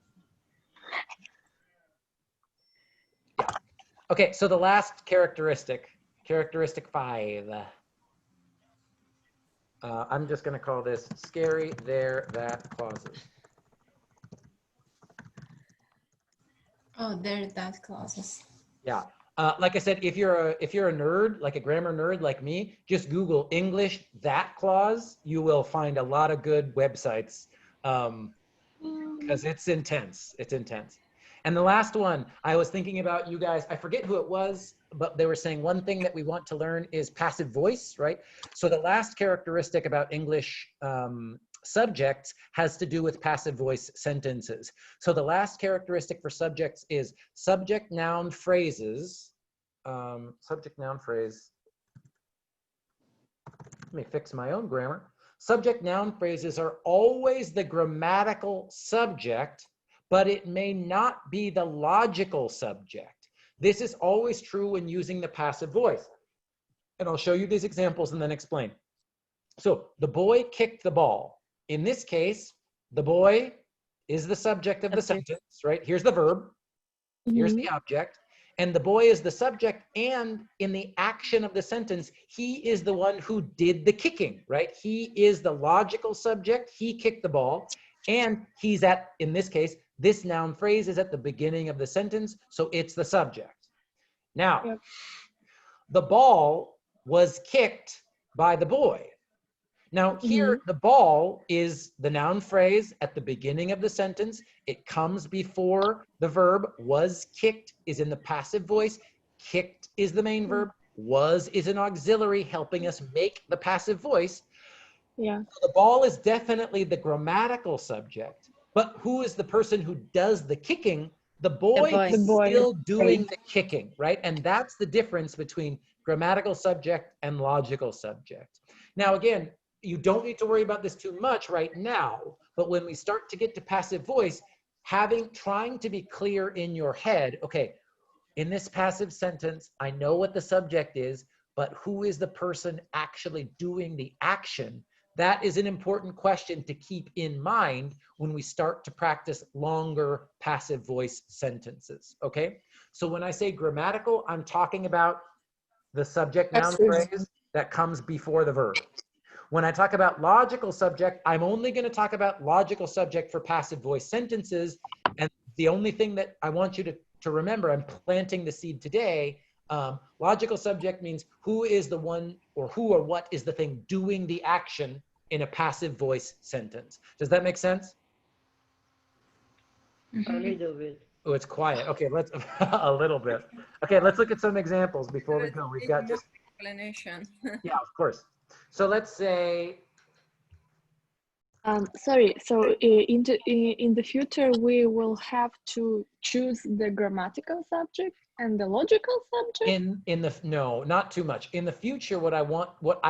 [SPEAKER 1] Yeah. Okay, so the last characteristic 5. I'm just gonna call this scary, there, that clauses.
[SPEAKER 2] Oh, there, that clauses.
[SPEAKER 1] Yeah. Like I said, if you're a nerd, like a grammar nerd like me, just Google English that clause. You will find a lot of good websites because it's intense. It's intense. And the last one, I was thinking about you guys, I forget who it was, but they were saying one thing that we want to learn is passive voice, right? So the last characteristic about English subjects has to do with passive voice sentences. So the last characteristic for subjects is subject noun phrases. Subject noun phrase. Let me fix my own grammar. Subject noun phrases are always the grammatical subject, but it may not be the logical subject. This is always true when using the passive voice. And I'll show you these examples and then explain. So the boy kicked the ball. In this case, the boy is the subject of the sentence, right? Here's the verb. Here's the object. And the boy is the subject, and in the action of the sentence, he is the one who did the kicking, right? He is the logical subject, he kicked the ball, and he's at, in this case, this noun phrase is at the beginning of the sentence, so it's the subject. Now, the ball was kicked by the boy. Now here, the ball is the noun phrase at the beginning of the sentence. It comes before the verb. Was kicked is in the passive voice. Kicked is the main verb. Was is an auxiliary helping us make the passive voice.
[SPEAKER 4] Yeah.
[SPEAKER 1] So the ball is definitely the grammatical subject, but who is the person who does the kicking? The boy is still doing the kicking, right? And that's the difference between grammatical subject and logical subject. Now, again, you don't need to worry about this too much right now, but when we start to get to passive voice, trying to be clear in your head, okay, in this passive sentence, I know what the subject is, but who is the person actually doing the action? That is an important question to keep in mind when we start to practice longer passive voice sentences, okay? So when I say grammatical, I'm talking about the subject noun phrase that comes before the verb. When I talk about logical subject, I'm only going to talk about logical subject for passive voice sentences. And the only thing that I want you to remember, I'm planting the seed today. Logical subject means who is the one, or who or what is the thing doing the action in a passive voice sentence. Does that make sense?
[SPEAKER 5] A little bit.
[SPEAKER 1] Oh, it's quiet. Okay, let's a little bit. Okay, let's look at some examples before we go. We've got just
[SPEAKER 9] explanation.
[SPEAKER 1] yeah, of course. So let's say.
[SPEAKER 4] Sorry. So in the future, we will have to choose the grammatical subject and the logical subject.
[SPEAKER 1] No, not too much. In the future, what I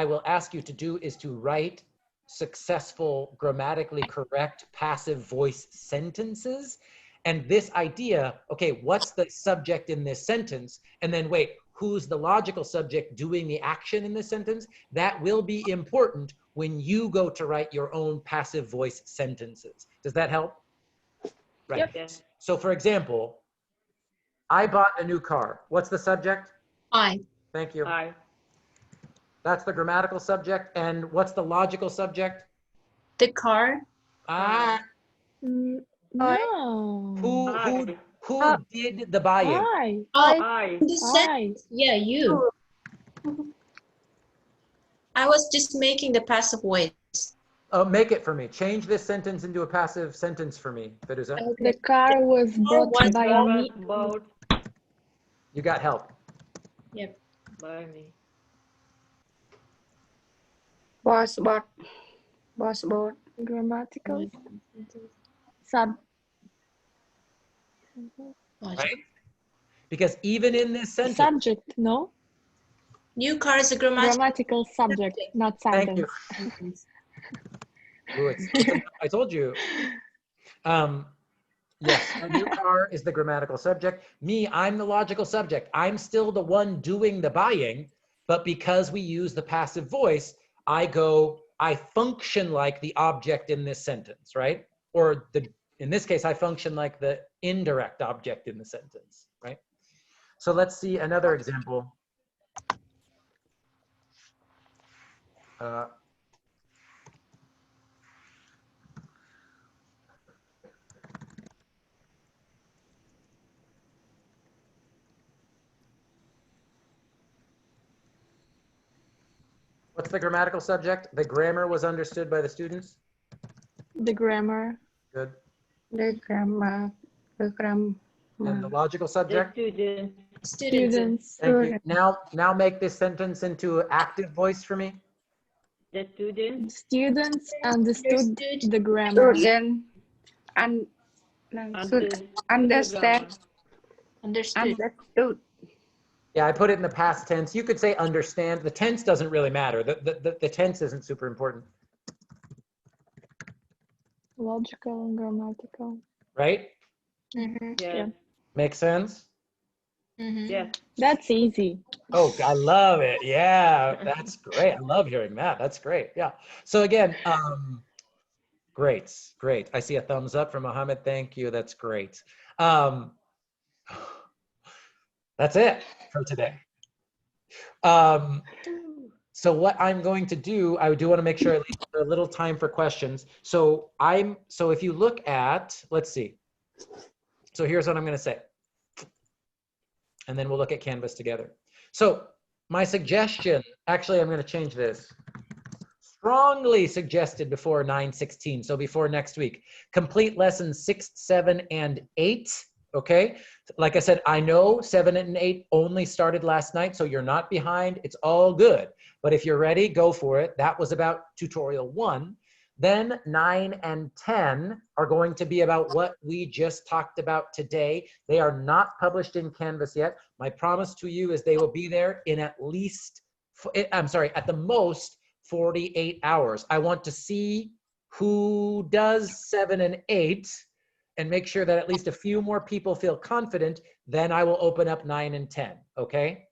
[SPEAKER 1] will ask you to do is to write successful, grammatically correct passive voice sentences. And this idea, okay, what's the subject in this sentence? And then wait, who's the logical subject doing the action in this sentence? That will be important when you go to write your own passive voice sentences. Does that help? Right.
[SPEAKER 4] Yep.
[SPEAKER 5] Yeah.
[SPEAKER 1] So for example, I bought a new car. What's the subject?
[SPEAKER 2] I.
[SPEAKER 1] Thank you.
[SPEAKER 5] I.
[SPEAKER 1] That's the grammatical subject. And what's the logical subject?
[SPEAKER 2] The car.
[SPEAKER 4] No.
[SPEAKER 1] Who did the buying?
[SPEAKER 5] I.
[SPEAKER 2] The sentence. Yeah, you. I was just making the passive voice.
[SPEAKER 1] Oh, make it for me. Change this sentence into a passive sentence for me, Firuza.
[SPEAKER 4] The car was bought by me.
[SPEAKER 5] Bought
[SPEAKER 1] You got help.
[SPEAKER 2] Yep.
[SPEAKER 5] by me.
[SPEAKER 3] Was bought. Was bought.
[SPEAKER 4] Grammatical sub.
[SPEAKER 1] Right? Because even in this sentence.
[SPEAKER 4] Subject, no?
[SPEAKER 2] New car is a grammatical
[SPEAKER 4] subject, not
[SPEAKER 1] Thank
[SPEAKER 4] sentence.
[SPEAKER 1] you. Ooh, I told you. Yes, a new car is the grammatical subject. Me, I'm the logical subject. I'm still the one doing the buying, but because we use the passive voice, I function like the object in this sentence, right? Or in this case, I function like the indirect object in the sentence, right? So let's see another example. What's the grammatical subject? The grammar was understood by the students?
[SPEAKER 4] The grammar.
[SPEAKER 1] Good.
[SPEAKER 3] The grammar. The
[SPEAKER 1] And the logical
[SPEAKER 5] The
[SPEAKER 1] subject?
[SPEAKER 5] student.
[SPEAKER 2] Students.
[SPEAKER 1] Thank you. Now make this sentence into active voice for me.
[SPEAKER 5] The student.
[SPEAKER 4] Students understood
[SPEAKER 2] Understood
[SPEAKER 4] the grammar.
[SPEAKER 3] Student and
[SPEAKER 5] Understood
[SPEAKER 3] understand,
[SPEAKER 2] understood.
[SPEAKER 3] understood.
[SPEAKER 1] Yeah, I put it in the past tense. You could say understand. The tense doesn't really matter. The tense isn't super important,
[SPEAKER 4] Logical and grammatical.
[SPEAKER 1] right?
[SPEAKER 2] Mm-hmm.
[SPEAKER 5] Yes.
[SPEAKER 4] Yeah.
[SPEAKER 1] Make sense?
[SPEAKER 2] Mm-hmm.
[SPEAKER 5] Yes.
[SPEAKER 4] That's easy.
[SPEAKER 1] Oh, I love it. Yeah, that's great. I love hearing that. That's great. Yeah. So again, great, great. I see a thumbs up from Mohammed. Thank you. That's great. That's it for today. So what I'm going to do, I do want to make sure I leave a little time for questions. So if you look at, let's see. So here's what I'm going to say. And then we'll look at Canvas together. So my suggestion, actually, I'm going to change this. Strongly suggested before 9/16, so before next week. Complete lessons 6, 7, and 8. Okay, like I said, I know 7 and 8 only started last night, so you're not behind. It's all good. But if you're ready, go for it. That was about tutorial 1. Then 9 and 10 are going to be about what we just talked about today. They are not published in Canvas yet. My promise to you is they will be there in at least, at the most 48 hours. I want to see who does 7 and 8 and make sure that at least a few more people feel confident. Then I will open up 9 and 10, okay?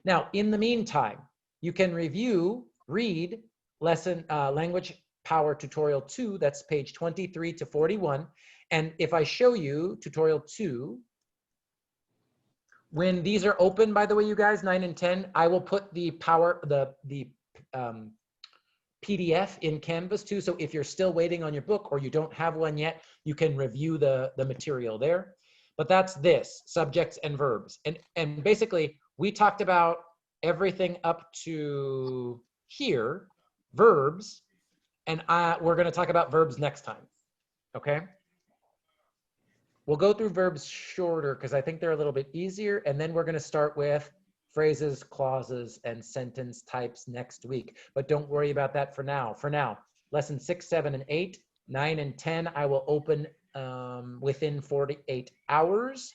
[SPEAKER 1] Now, in the meantime, you can read lesson language power tutorial 2, that's page 23 to 41. And if I show you tutorial 2, when these are open, by the way, you guys, 9 and 10, I will put the PDF in Canvas too. So if you're still waiting on your book or you don't have one yet, you can review the material there. But that's this, subjects and verbs. And basically, we talked about everything up to here, verbs, and we're going to talk about verbs next time, okay? We'll go through verbs shorter because I think they're a little bit easier, and then we're going to start with phrases, clauses, and sentence types next week. But don't worry about that for now. For now, lesson 6, 7, and 8, 9, and 10, I will open within 48 hours.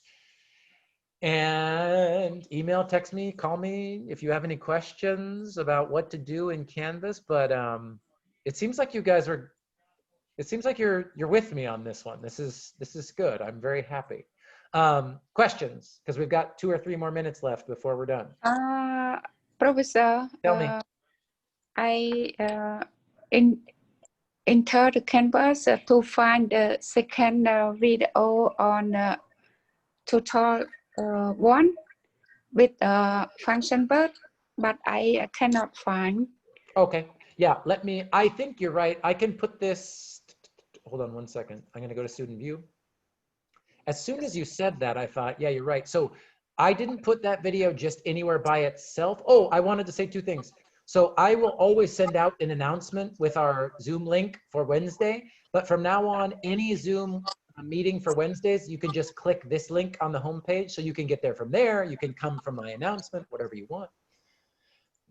[SPEAKER 1] And email, text me, call me if you have any questions about what to do in Canvas. But it seems like you guys are, it seems like you're with me on this one. This is good. I'm very happy. Questions, because we've got 2 or 3 more minutes left before we're done.
[SPEAKER 3] Professor,
[SPEAKER 1] Tell me.
[SPEAKER 3] I enter the Canvas to find the second video on tutorial 1 with function verb, but I cannot find.
[SPEAKER 1] Okay. Yeah, I think you're right. I can put this, hold on one second. I'm going to go to student view. As soon as you said that, I thought, yeah, you're right. So I didn't put that video just anywhere by itself. Oh, I wanted to say 2 things. So I will always send out an announcement with our Zoom link for Wednesday. But from now on, any Zoom meeting for Wednesdays, you can just click this link on the homepage. So you can get there from there. You can come from my announcement, whatever you want.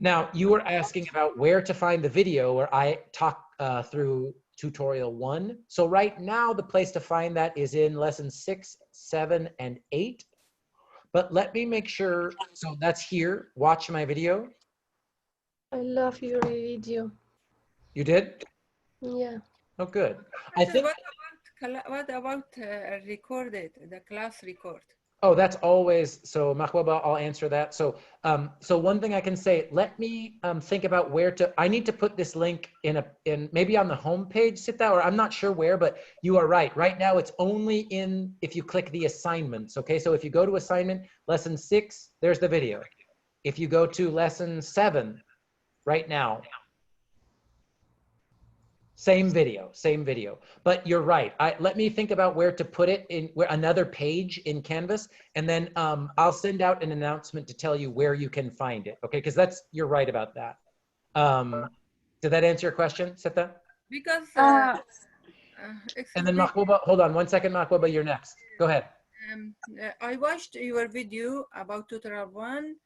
[SPEAKER 1] Now, you were asking about where to find the video where I talk through tutorial 1. So right now, the place to find that is in lesson 6, 7, and 8. But let me make sure, so that's here, watch my video.
[SPEAKER 10] I love your video.
[SPEAKER 1] You did?
[SPEAKER 10] Yeah.
[SPEAKER 1] Oh, good. I think,
[SPEAKER 9] What about recorded, the class record?
[SPEAKER 1] oh, that's always, so Mahwaba, I'll answer that. So so one thing I can say, let me think about where to, I need to put this link in maybe on the home page, Sita, or I'm not sure where, but you are right. Right now it's only in, if you click the assignments, okay? So if you go to assignment, lesson 6, there's the video. If you go to lesson 7, right now, same video. But you're right. Let me think about where to put it in another page in Canvas, and then I'll send out an announcement to tell you where you can find it. Okay, because you're right about that. Did that answer your question, Sita?
[SPEAKER 9] Because
[SPEAKER 1] and then Mahwaba, hold on one second, Mahwaba, you're next. Go ahead.
[SPEAKER 9] I watched your video about tutorial 1.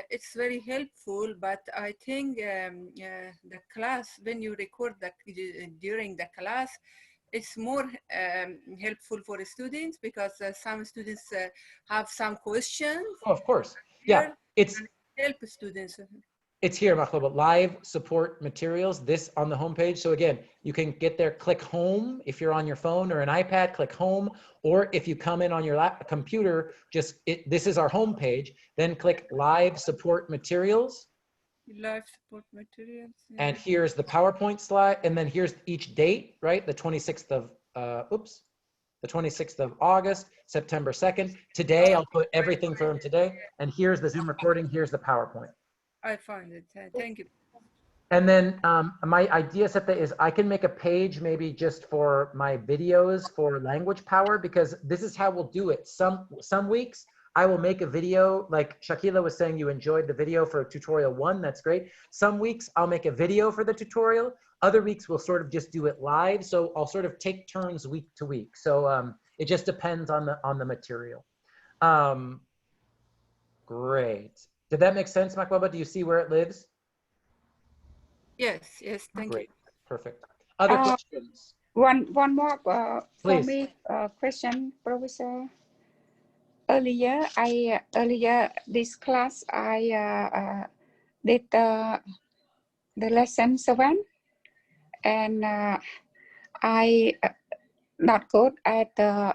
[SPEAKER 9] It's very helpful, but I think the class, when you record during the class, it's more helpful for the students because some students have some questions.
[SPEAKER 1] Oh, of course. Yeah, it's
[SPEAKER 9] help students.
[SPEAKER 1] It's here, Mahloba, live support materials, this on the homepage. So again, you can get there, click home. If you're on your phone or an iPad, click home. Or if you come in on your computer, this is our homepage, then click live support materials.
[SPEAKER 9] Live support materials. Yeah.
[SPEAKER 1] And here's the PowerPoint slide. And then here's each date, right? The 26th of, the 26th of August, September 2nd. Today, I'll put everything from today. And here's the Zoom recording, here's the PowerPoint.
[SPEAKER 9] I find it. Thank you.
[SPEAKER 1] And then my idea, Seta, is I can make a page maybe just for my videos for language power, because this is how we'll do it. Some weeks I will make a video, like Shakila was saying, you enjoyed the video for tutorial 1, that's great. Some weeks I'll make a video for the tutorial. Other weeks we'll sort of just do it live. So I'll sort of take turns week to week. So it just depends on the material. Great. Did that make sense, Makwaba? Do you see where it lives?
[SPEAKER 9] Yes, thank
[SPEAKER 1] Great.
[SPEAKER 9] you.
[SPEAKER 1] Perfect. Other questions?
[SPEAKER 3] One more for
[SPEAKER 1] Please.
[SPEAKER 3] me question, Professor. Earlier this class I did the lesson 7, and I not good at the,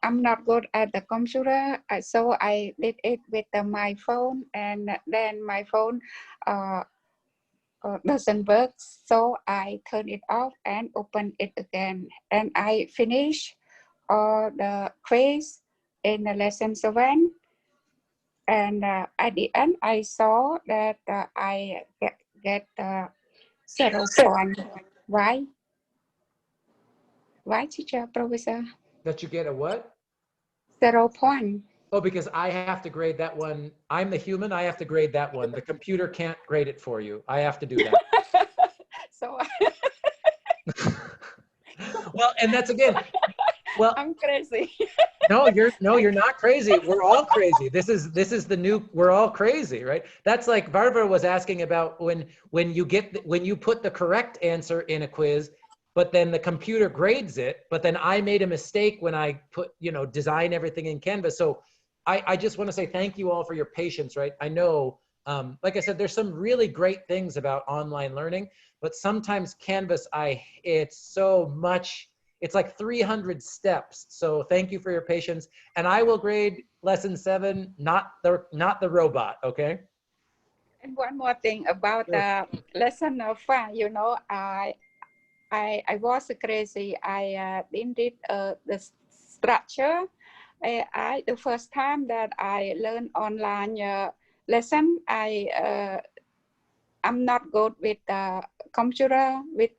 [SPEAKER 3] I'm not good at the computer, so I did it with my phone, and then my phone doesn't work, so I turn it off and open it again, and I finish all the quiz in the lesson 7, and at the end I saw that I get 0 point. Why, teacher, professor?
[SPEAKER 1] That you get a what?
[SPEAKER 3] 0 point.
[SPEAKER 1] Oh, because I have to grade that one. I'm the human, I have to grade that one. The computer can't grade it for you. I have to do that.
[SPEAKER 3] So
[SPEAKER 1] well, and that's again, well,
[SPEAKER 3] I'm crazy.
[SPEAKER 1] no, you're not crazy. We're all crazy. This is the new, we're all crazy, right? That's like Barbara was asking about when you put the correct answer in a quiz, but then the computer grades it, but then I made a mistake when I put, design everything in Canvas. So I just want to say thank you all for your patience, right? I know, like I said, there's some really great things about online learning, but sometimes Canvas, it's so much, it's like 300 steps. So thank you for your patience. And I will grade lesson 7, not the robot, okay?
[SPEAKER 3] And one more thing about the lesson 5, I was crazy. I didn't read the structure. The first time that I learned online lesson, I'm not good with computer, with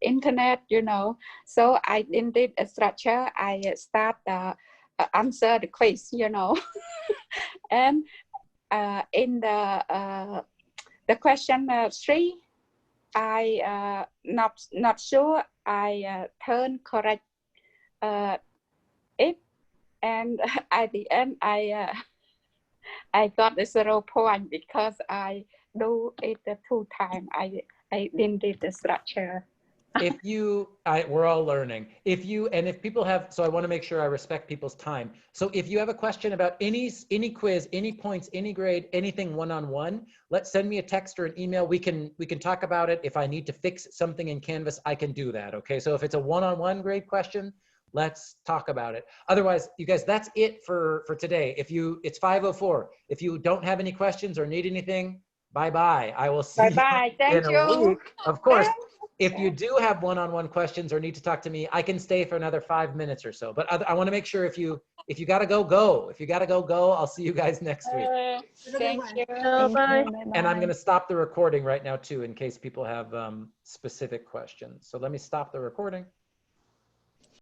[SPEAKER 3] internet, so I didn't read a structure. I start answer the quiz, and in the question 3, I not sure I turn correct it, and at the end I got the 0 point because I do it 2 times. I didn't read the structure.
[SPEAKER 1] We're all learning. If people have, so I want to make sure I respect people's time. So if you have a question about any quiz, any points, any grade, anything one-on-one, send me a text or an email. We can talk about it. If I need to fix something in Canvas, I can do that. Okay. So if it's a one-on-one grade question, let's talk about it. Otherwise, you guys, that's it for today. It's 5:04. If you don't have any questions or need anything, bye-bye. I will see you in a week. Of course. If you do have one-on-one questions or need to talk to me, I can stay for another 5 minutes or so. But I want to make sure if you gotta go. If you gotta go. I'll see you guys next week.
[SPEAKER 3] Thank you.
[SPEAKER 10] Bye.
[SPEAKER 1] And I'm gonna stop the recording right now too, in case people have specific questions. So let me stop the recording.